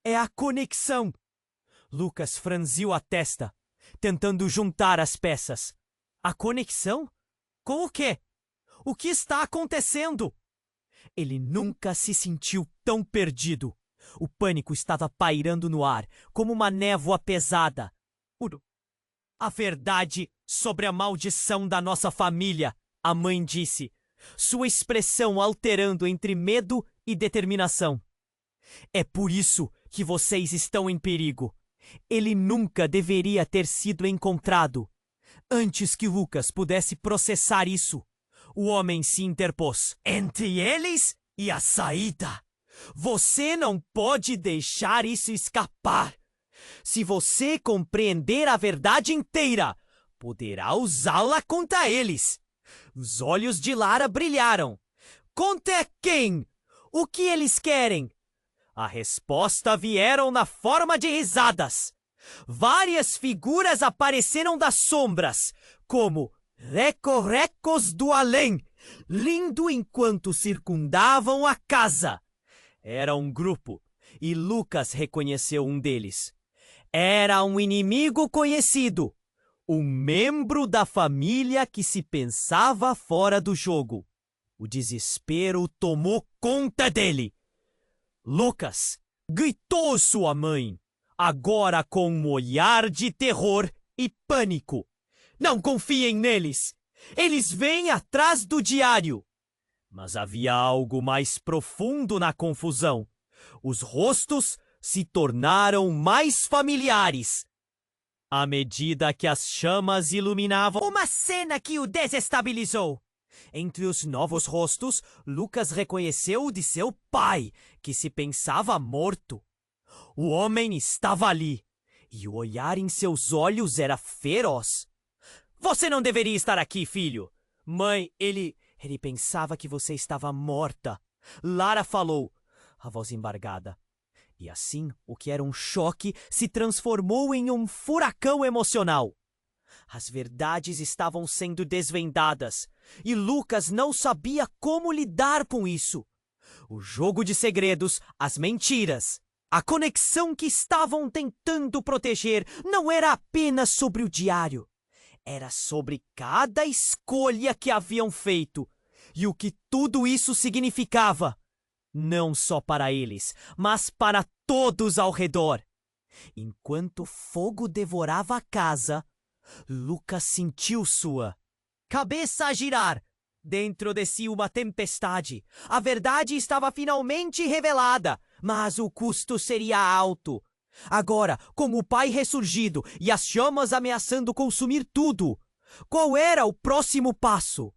é a conexão. Lucas franziu a testa, tentando juntar as peças. A conexão? Com o quê? O que está acontecendo? Ele nunca se sentiu tão perdido. O pânico estava pairando no ar, como uma névoa pesada. A verdade sobre a maldição da nossa família, a mãe disse, sua expressão alterando entre medo e determinação. É por isso que vocês estão em perigo. Ele nunca deveria ter sido encontrado. Antes que Lucas pudesse processar isso, o homem se interpôs. Entre eles e a saída. Você não pode deixar isso escapar. Se você compreender a verdade inteira, poderá usá-la contra eles. Os olhos de Lara brilharam. Contra quem? O que eles querem? A resposta vieram na forma de risadas. Várias figuras apareceram das sombras, como recorrecos do além, lindo enquanto circundavam a casa. Era um grupo, e Lucas reconheceu um deles. Era um inimigo conhecido, um membro da família que se pensava fora do jogo. O desespero tomou conta dele. Lucas gritou sua mãe, agora com um olhar de terror e pânico. Não confiem neles! Eles vêm atrás do diário! Mas havia algo mais profundo na confusão. Os rostos se tornaram mais familiares. À medida que as chamas iluminavam uma cena que o desestabilizou. Entre os novos rostos, Lucas reconheceu o de seu pai, que se pensava morto. O homem estava ali, e o olhar em seus olhos era feroz. Você não deveria estar aqui, filho. Mãe, ele pensava que você estava morta. Lara falou, a voz embargada. E assim, o que era um choque se transformou em um furacão emocional. As verdades estavam sendo desvendadas, e Lucas não sabia como lidar com isso. O jogo de segredos, as mentiras, a conexão que estavam tentando proteger não era apenas sobre o diário. Era sobre cada escolha que haviam feito e o que tudo isso significava. Não só para eles, mas para todos ao redor. Enquanto o fogo devorava a casa, Lucas sentiu sua cabeça a girar. Dentro de si uma tempestade. A verdade estava finalmente revelada, mas o custo seria alto. Agora, com o pai ressurgido e as chamas ameaçando consumir tudo, qual era o próximo passo?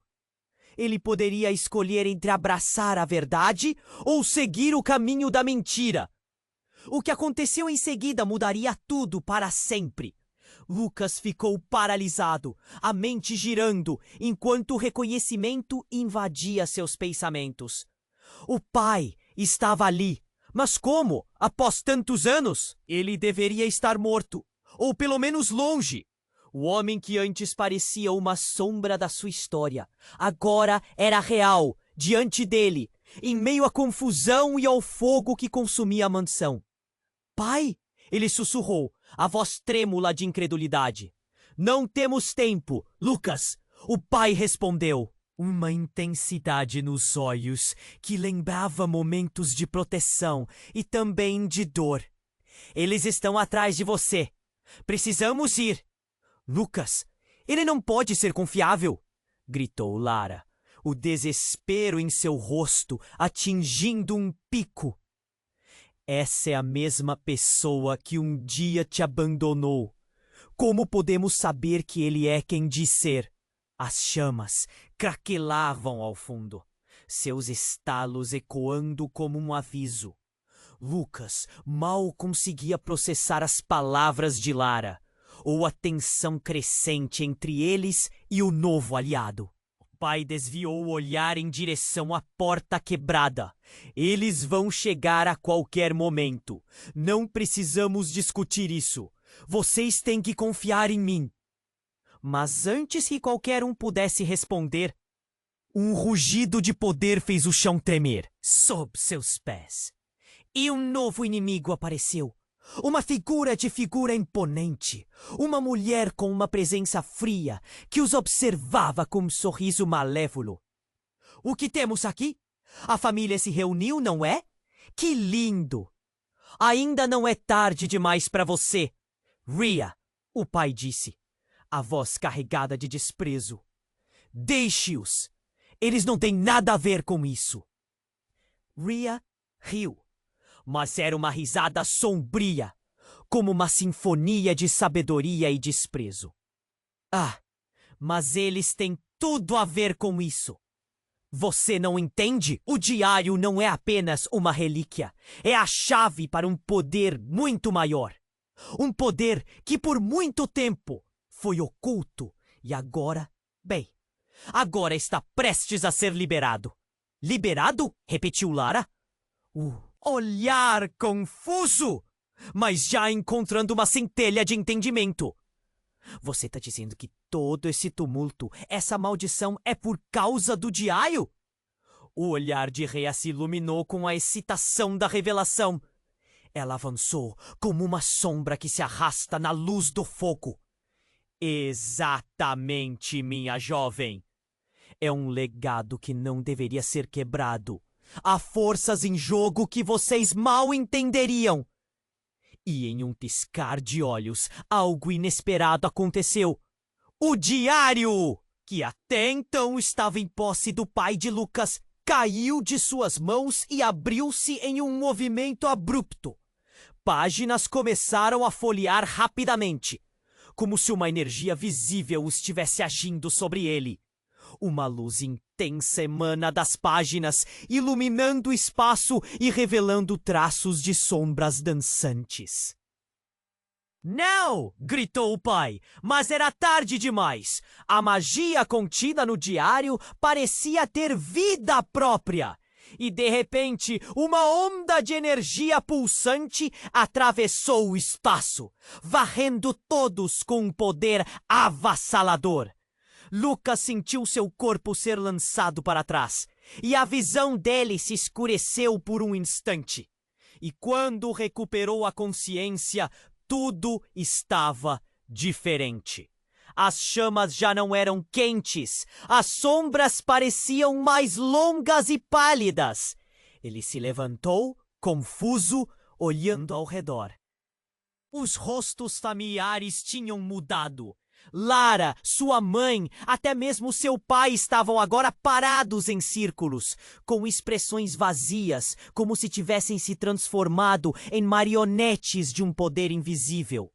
Ele poderia escolher entre abraçar a verdade ou seguir o caminho da mentira. O que aconteceu em seguida mudaria tudo para sempre. Lucas ficou paralisado, a mente girando, enquanto o reconhecimento invadia seus pensamentos. O pai estava ali, mas como? Após tantos anos? Ele deveria estar morto, ou pelo menos longe. O homem que antes parecia uma sombra da sua história, agora era real, diante dele, em meio à confusão e ao fogo que consumia a mansão. Pai? Ele sussurrou, a voz trêmula de incredulidade. Não temos tempo, Lucas! O pai respondeu. Uma intensidade nos olhos que lembrava momentos de proteção e também de dor. Eles estão atrás de você. Precisamos ir. Lucas, ele não pode ser confiável! Gritou Lara, o desespero em seu rosto atingindo um pico. Essa é a mesma pessoa que um dia te abandonou. Como podemos saber que ele é quem diz ser? As chamas craquelavam ao fundo, seus estalos ecoando como um aviso. Lucas mal conseguia processar as palavras de Lara, ou a tensão crescente entre eles e o novo aliado. O pai desviou o olhar em direção à porta quebrada. Eles vão chegar a qualquer momento. Não precisamos discutir isso. Vocês têm que confiar em mim. Mas antes que qualquer um pudesse responder, um rugido de poder fez o chão tremer sob seus pés. E um novo inimigo apareceu. Uma figura imponente. Uma mulher com uma presença fria que os observava com um sorriso malévolo. O que temos aqui? A família se reuniu, não é? Que lindo! Ainda não é tarde demais para você. Rhea, o pai disse, a voz carregada de desprezo. Deixe-os. Eles não têm nada a ver com isso. Rhea riu. Mas era uma risada sombria, como uma sinfonia de sabedoria e desprezo. Ah, mas eles têm tudo a ver com isso. Você não entende? O diário não é apenas uma relíquia. É a chave para um poder muito maior. Um poder que por muito tempo foi oculto e agora, bem, agora está prestes a ser liberado. Liberado? Repetiu Lara. Olhar confuso, mas já encontrando uma centelha de entendimento. Você tá dizendo que todo esse tumulto, essa maldição é por causa do diário? O olhar de Rhea se iluminou com a excitação da revelação. Ela avançou como uma sombra que se arrasta na luz do fogo. Exatamente, minha jovem. É um legado que não deveria ser quebrado. Há forças em jogo que vocês mal entenderiam. E em um piscar de olhos, algo inesperado aconteceu. O diário, que até então estava em posse do pai de Lucas, caiu de suas mãos e abriu-se em um movimento abrupto. Páginas começaram a folhear rapidamente, como se uma energia visível estivesse agindo sobre ele. Uma luz intensa emana das páginas, iluminando o espaço e revelando traços de sombras dançantes. Não! Gritou o pai, mas era tarde demais. A magia contida no diário parecia ter vida própria. E de repente, uma onda de energia pulsante atravessou o espaço, varrendo todos com um poder avassalador. Lucas sentiu seu corpo ser lançado para trás, e a visão dele se escureceu por um instante. E quando recuperou a consciência, tudo estava diferente. As chamas já não eram quentes, as sombras pareciam mais longas e pálidas. Ele se levantou, confuso, olhando ao redor. Os rostos familiares tinham mudado. Lara, sua mãe, até mesmo seu pai estavam agora parados em círculos, com expressões vazias, como se tivessem se transformado em marionetes de um poder invisível.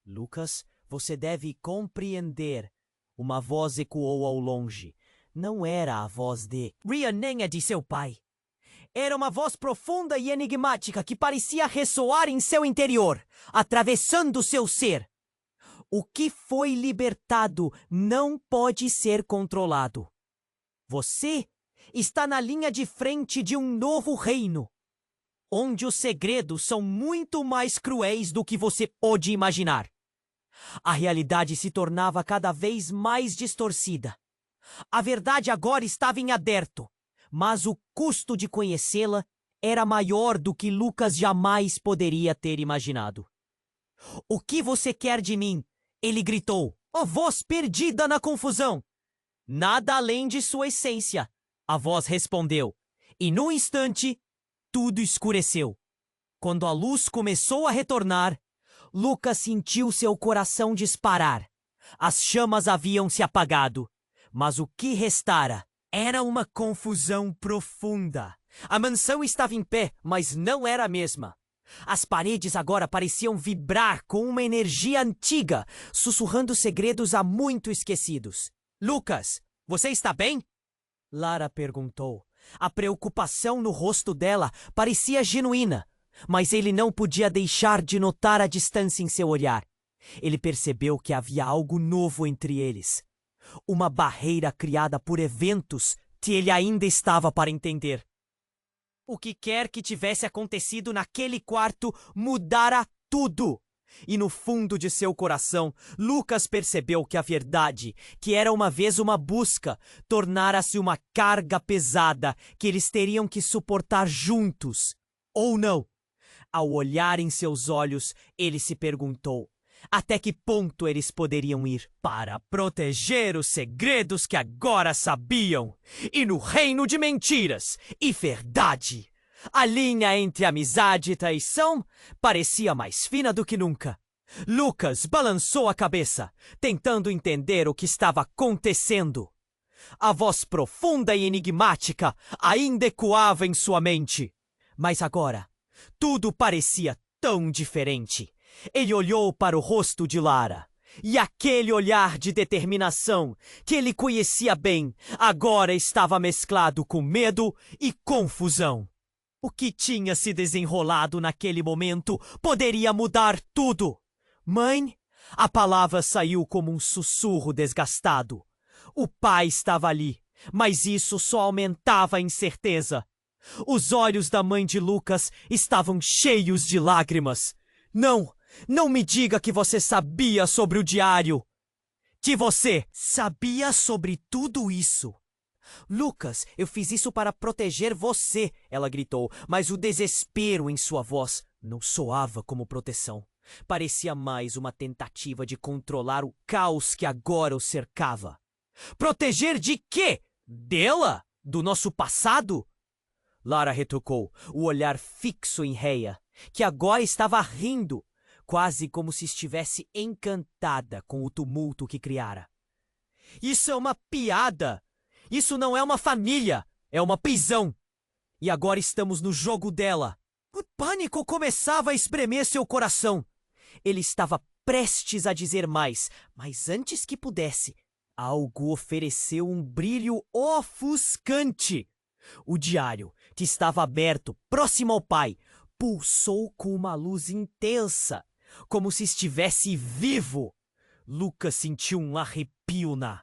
Lucas, você deve compreender. Uma voz ecoou ao longe. Não era a voz de Rhea nem a de seu pai. Era uma voz profunda e enigmática que parecia ressoar em seu interior, atravessando seu ser. O que foi libertado não pode ser controlado. Você está na linha de frente de um novo reino, onde os segredos são muito mais cruéis do que você pode imaginar. A realidade se tornava cada vez mais distorcida. A verdade agora estava em aberto, mas o custo de conhecê-la era maior do que Lucas jamais poderia ter imaginado. O que você quer de mim? Ele gritou, a voz perdida na confusão. Nada além de sua essência, a voz respondeu. E num instante, tudo escureceu. Quando a luz começou a retornar, Lucas sentiu seu coração disparar. As chamas haviam se apagado, mas o que restara era uma confusão profunda. A mansão estava em pé, mas não era a mesma. As paredes agora pareciam vibrar com uma energia antiga, sussurrando segredos há muito esquecidos. Lucas, você está bem? Lara perguntou. A preocupação no rosto dela parecia genuína, mas ele não podia deixar de notar a distância em seu olhar. Ele percebeu que havia algo novo entre eles. Uma barreira criada por eventos que ele ainda estava para entender. O que quer que tivesse acontecido naquele quarto mudara tudo. E no fundo de seu coração, Lucas percebeu que a verdade, que era uma vez uma busca, tornara-se uma carga pesada que eles teriam que suportar juntos. Ou não? Ao olhar em seus olhos, ele se perguntou até que ponto eles poderiam ir para proteger os segredos que agora sabiam. E no reino de mentiras e verdade, a linha entre amizade e traição parecia mais fina do que nunca. Lucas balançou a cabeça, tentando entender o que estava acontecendo. A voz profunda e enigmática ainda ecoava em sua mente. Mas agora, tudo parecia tão diferente. Ele olhou para o rosto de Lara, e aquele olhar de determinação que ele conhecia bem agora estava mesclado com medo e confusão. O que tinha se desenrolado naquele momento poderia mudar tudo. Mãe? A palavra saiu como um sussurro desgastado. O pai estava ali, mas isso só aumentava a incerteza. Os olhos da mãe de Lucas estavam cheios de lágrimas. Não, não me diga que você sabia sobre o diário. Que você sabia sobre tudo isso. Lucas, eu fiz isso para proteger você, ela gritou, mas o desespero em sua voz não soava como proteção. Parecia mais uma tentativa de controlar o caos que agora o cercava. Proteger de quê? Dela? Do nosso passado? Lara retrucou, o olhar fixo em Rhea, que agora estava rindo, quase como se estivesse encantada com o tumulto que criara. Isso é uma piada! Isso não é uma família! É uma prisão! E agora estamos no jogo dela! O pânico começava a espremer seu coração. Ele estava prestes a dizer mais, mas antes que pudesse, algo ofereceu um brilho ofuscante. O diário, que estava aberto, próximo ao pai, pulsou com uma luz intensa, como se estivesse vivo. Lucas sentiu um arrepio na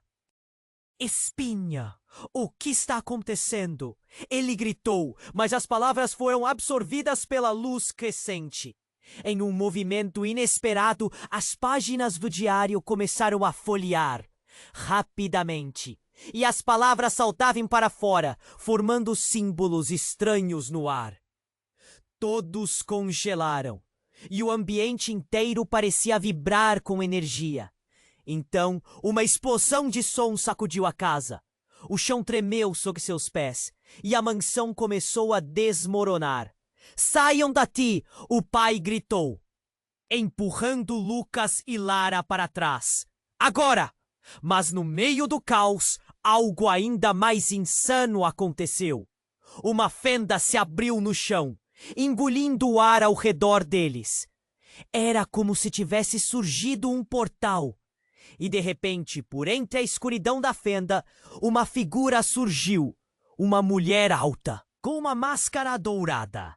espinha. O que está acontecendo? Ele gritou, mas as palavras foram absorvidas pela luz crescente. Em um movimento inesperado, as páginas do diário começaram a folhear rapidamente, e as palavras saltavam para fora, formando símbolos estranhos no ar. Todos congelaram, e o ambiente inteiro parecia vibrar com energia. Então, uma explosão de som sacudiu a casa. O chão tremeu sob seus pés, e a mansão começou a desmoronar. Saiam daqui! O pai gritou, empurrando Lucas e Lara para trás. Agora! Mas no meio do caos, algo ainda mais insano aconteceu. Uma fenda se abriu no chão, engolindo o ar ao redor deles. Era como se tivesse surgido um portal. E de repente, por entre a escuridão da fenda, uma figura surgiu. Uma mulher alta, com uma máscara dourada.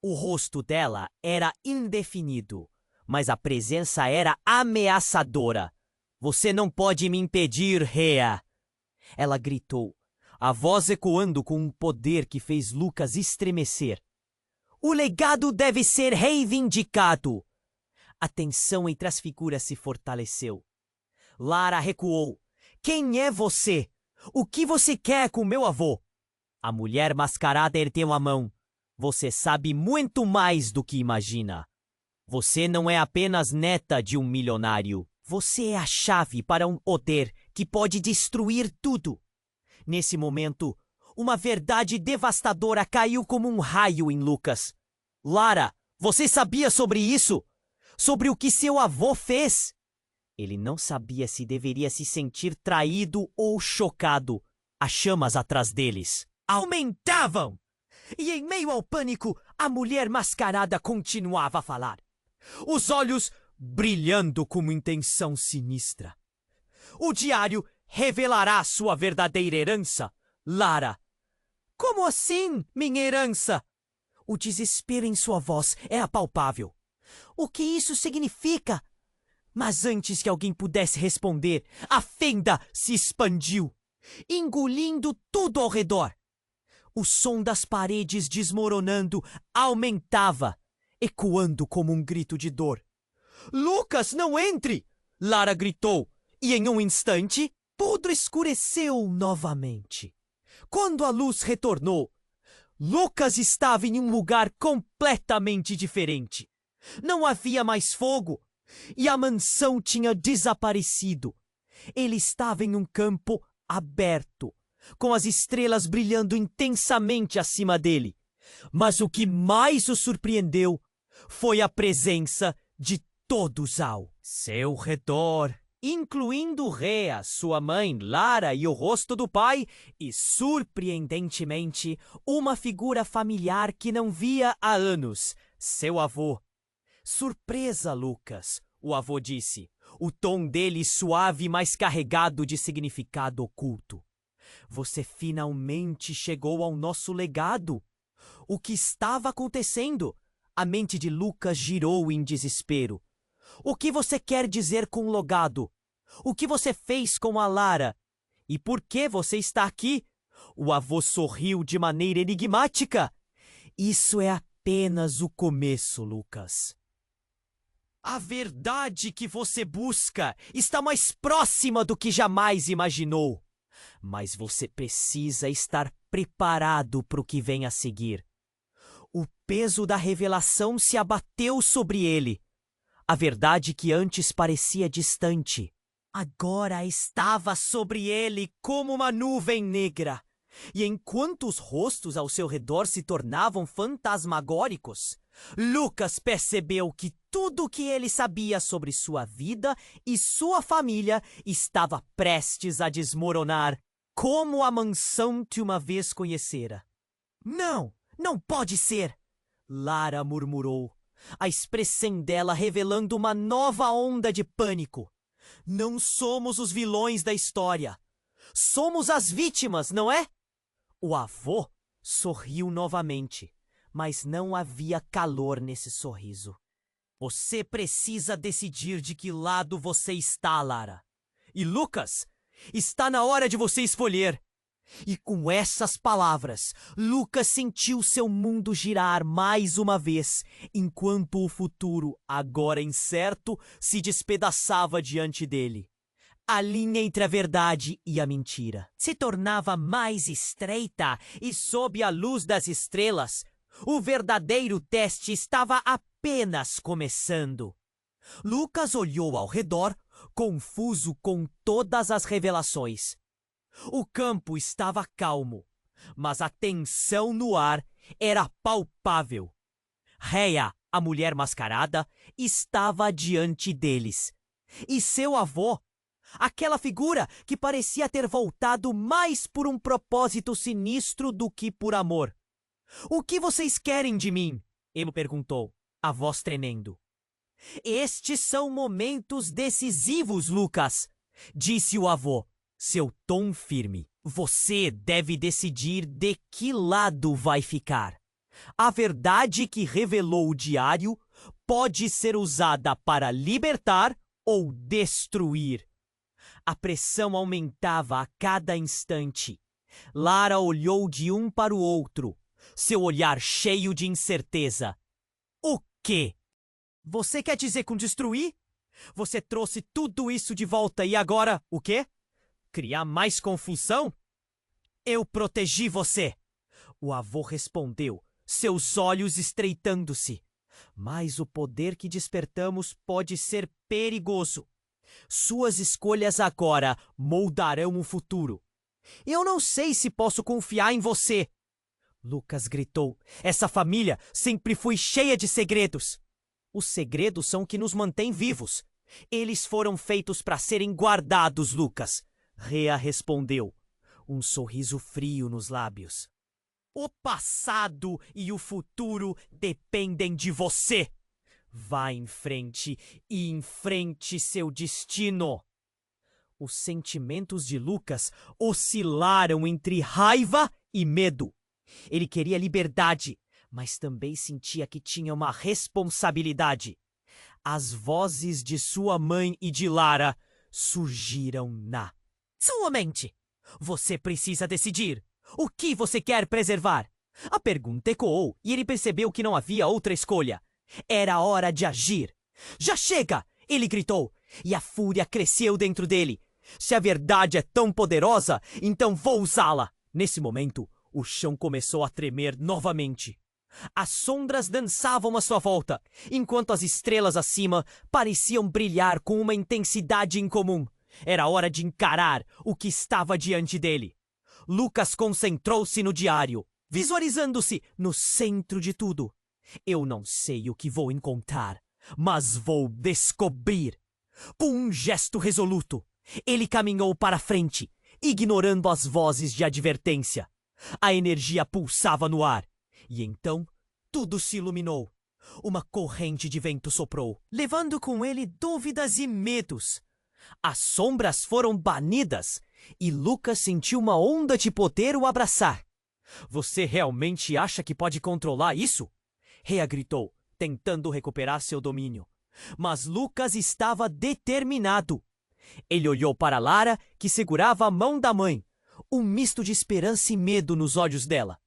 O rosto dela era indefinido, mas a presença era ameaçadora. Você não pode me impedir, Rhea! Ela gritou, a voz ecoando com um poder que fez Lucas estremecer. O legado deve ser reivindicado! A tensão entre as figuras se fortaleceu. Lara recuou. Quem é você? O que você quer com meu avô? A mulher mascarada ergueu a mão. Você sabe muito mais do que imagina. Você não é apenas neta de um milionário. Você é a chave para um poder que pode destruir tudo. Nesse momento, uma verdade devastadora caiu como um raio em Lucas. Lara, você sabia sobre isso? Sobre o que seu avô fez? Ele não sabia se deveria se sentir traído ou chocado. As chamas atrás deles aumentavam. E em meio ao pânico, a mulher mascarada continuava a falar. Os olhos brilhando com uma intenção sinistra. O diário revelará sua verdadeira herança, Lara. Como assim, minha herança? O desespero em sua voz é apalpável. O que isso significa? Mas antes que alguém pudesse responder, a fenda se expandiu, engolindo tudo ao redor. O som das paredes desmoronando aumentava, ecoando como um grito de dor. Lucas, não entre! Lara gritou, e em um instante, tudo escureceu novamente. Quando a luz retornou, Lucas estava em um lugar completamente diferente. Não havia mais fogo, e a mansão tinha desaparecido. Ele estava em um campo aberto, com as estrelas brilhando intensamente acima dele. Mas o que mais o surpreendeu foi a presença de todos ao seu redor, incluindo Rhea, sua mãe, Lara e o rosto do pai, e, surpreendentemente, uma figura familiar que não via há anos, seu avô. Surpresa, Lucas, o avô disse, o tom dele suave, mas carregado de significado oculto. Você finalmente chegou ao nosso legado. O que estava acontecendo? A mente de Lucas girou em desespero. O que você quer dizer com legado? O que você fez com a Lara? E por que você está aqui? O avô sorriu de maneira enigmática. Isso é apenas o começo, Lucas. A verdade que você busca está mais próxima do que jamais imaginou. Mas você precisa estar preparado para o que vem a seguir. O peso da revelação se abateu sobre ele. A verdade que antes parecia distante, agora estava sobre ele como uma nuvem negra. E enquanto os rostos ao seu redor se tornavam fantasmagóricos, Lucas percebeu que tudo o que ele sabia sobre sua vida e sua família estava prestes a desmoronar, como a mansão que uma vez conhecera. Não, não pode ser! Lara murmurou, a expressão dela revelando uma nova onda de pânico. Não somos os vilões da história. Somos as vítimas, não é? O avô sorriu novamente, mas não havia calor nesse sorriso. Você precisa decidir de que lado você está, Lara. E Lucas, está na hora de você escolher. E com essas palavras, Lucas sentiu seu mundo girar mais uma vez, enquanto o futuro, agora incerto, se despedaçava diante dele. A linha entre a verdade e a mentira se tornava mais estreita e, sob a luz das estrelas, o verdadeiro teste estava apenas começando. Lucas olhou ao redor, confuso com todas as revelações. O campo estava calmo, mas a tensão no ar era palpável. Rhea, a mulher mascarada, estava diante deles. E seu avô, aquela figura que parecia ter voltado mais por um propósito sinistro do que por amor. "O que vocês querem de mim?" ele perguntou, a voz tremendo. "Estes são momentos decisivos, Lucas", disse o avô, seu tom firme. "Você deve decidir de que lado vai ficar. A verdade que revelou o diário pode ser usada para libertar ou destruir." A pressão aumentava a cada instante. Lara olhou de um para o outro, seu olhar cheio de incerteza. "O quê? Você quer dizer com destruir? Você trouxe tudo isso de volta e agora, o quê? Criar mais confusão?" "Eu protegi você", o avô respondeu, seus olhos estreitando-se. "Mas o poder que despertamos pode ser perigoso. Suas escolhas agora moldarão o futuro. Eu não sei se posso confiar em você." Lucas gritou. "Essa família sempre foi cheia de segredos." "Os segredos são o que nos mantém vivos. Eles foram feitos para serem guardados, Lucas." Rhea respondeu, um sorriso frio nos lábios. "O passado e o futuro dependem de você. Vá em frente e enfrente seu destino." Os sentimentos de Lucas oscilaram entre raiva e medo. Ele queria liberdade, mas também sentia que tinha uma responsabilidade. As vozes de sua mãe e de Lara surgiram na sua mente. Você precisa decidir. O que você quer preservar? A pergunta ecoou e ele percebeu que não havia outra escolha. Era hora de agir. "Já chega!" ele gritou, e a fúria cresceu dentro dele. "Se a verdade é tão poderosa, então vou usá-la." Nesse momento, o chão começou a tremer novamente. As sombras dançavam à sua volta, enquanto as estrelas acima pareciam brilhar com uma intensidade incomum. Era hora de encarar o que estava diante dele. Lucas concentrou-se no diário, visualizando-se no centro de tudo. "Eu não sei o que vou encontrar, mas vou descobrir." Com um gesto resoluto, ele caminhou para frente, ignorando as vozes de advertência. A energia pulsava no ar, e então tudo se iluminou. Uma corrente de vento soprou, levando com ele dúvidas e medos. As sombras foram banidas, e Lucas sentiu uma onda de poder o abraçar. "Você realmente acha que pode controlar isso?" Rhea gritou, tentando recuperar seu domínio. Mas Lucas estava determinado. Ele olhou para Lara, que segurava a mão da mãe. um misto de esperança e medo nos olhos dela.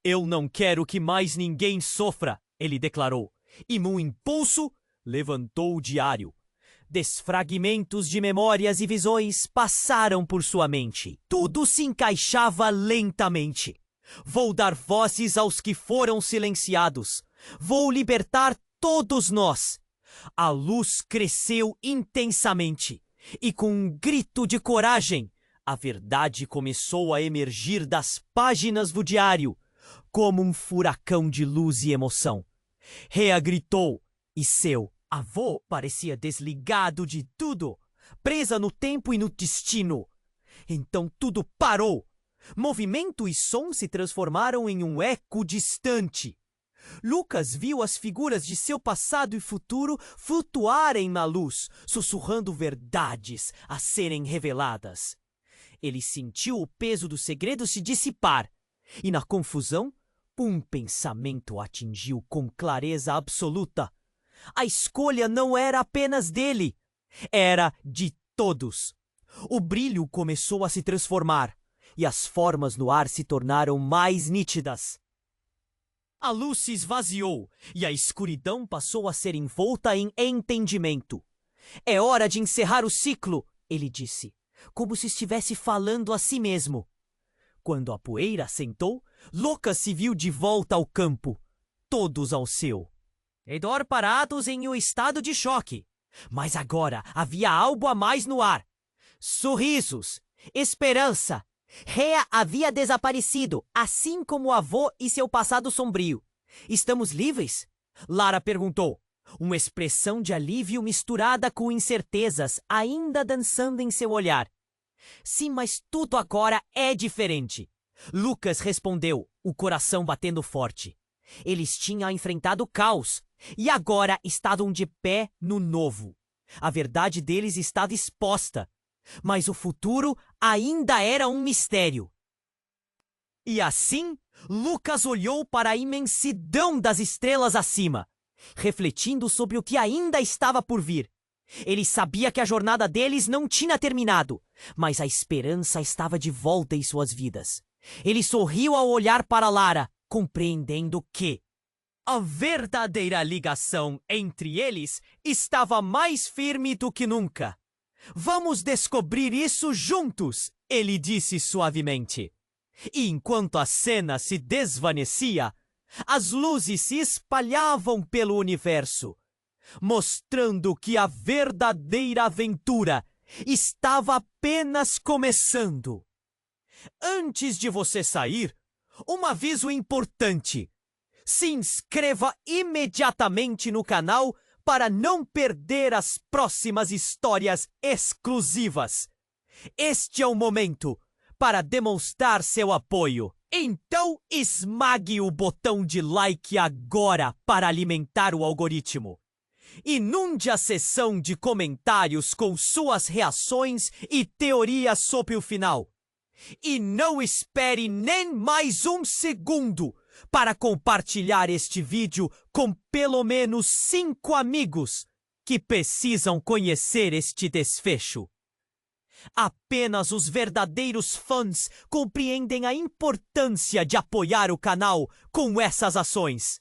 Eu não quero que mais ninguém sofra, ele declarou, e num impulso levantou o diário. Desfragmentos de memórias e visões passaram por sua mente. Tudo se encaixava lentamente. Vou dar vozes aos que foram silenciados. Vou libertar todos nós. A luz cresceu intensamente. E com um grito de coragem, a verdade começou a emergir das páginas do diário, como um furacão de luz e emoção. Rhea gritou, e seu avô parecia desligado de tudo, presa no tempo e no destino. Então tudo parou. Movimento e som se transformaram em um eco distante. Lucas viu as figuras de seu passado e futuro flutuarem na luz, sussurrando verdades a serem reveladas. Ele sentiu o peso do segredo se dissipar, e na confusão, um pensamento atingiu com clareza absoluta. A escolha não era apenas dele, era de todos. O brilho começou a se transformar, e as formas no ar se tornaram mais nítidas. A luz se esvaziou, e a escuridão passou a ser envolta em entendimento. É hora de encerrar o ciclo, ele disse, como se estivesse falando a si mesmo. Quando a poeira assentou, Lucas se viu de volta ao campo, todos ao seu redor parados em um estado de choque. Mas agora havia algo a mais no ar. Sorrisos, esperança. Rhea havia desaparecido, assim como o avô e seu passado sombrio. Estamos livres? Lara perguntou, uma expressão de alívio misturada com incertezas ainda dançando em seu olhar. Sim, mas tudo agora é diferente. Lucas respondeu, o coração batendo forte. Eles tinham enfrentado o caos e agora estavam de pé no novo. A verdade deles estava exposta, mas o futuro ainda era um mistério. E assim, Lucas olhou para a imensidão das estrelas acima, refletindo sobre o que ainda estava por vir. Ele sabia que a jornada deles não tinha terminado, mas a esperança estava de volta em suas vidas. Ele sorriu ao olhar para Lara, compreendendo que a verdadeira ligação entre eles estava mais firme do que nunca. Vamos descobrir isso juntos, ele disse suavemente. E enquanto a cena se desvanecia, as luzes se espalhavam pelo universo, mostrando que a verdadeira aventura estava apenas começando. Antes de você sair, um aviso importante. Se inscreva imediatamente no canal para não perder as próximas histórias exclusivas. Este é o momento para demonstrar seu apoio. Então esmague o botão de like agora para alimentar o algoritmo. Inunde a seção de comentários com suas reações e teorias sobre o final. E não espere nem mais um segundo para compartilhar este vídeo com pelo menos 5 amigos que precisam conhecer este desfecho. Apenas os verdadeiros fãs compreendem a importância de apoiar o canal com essas ações.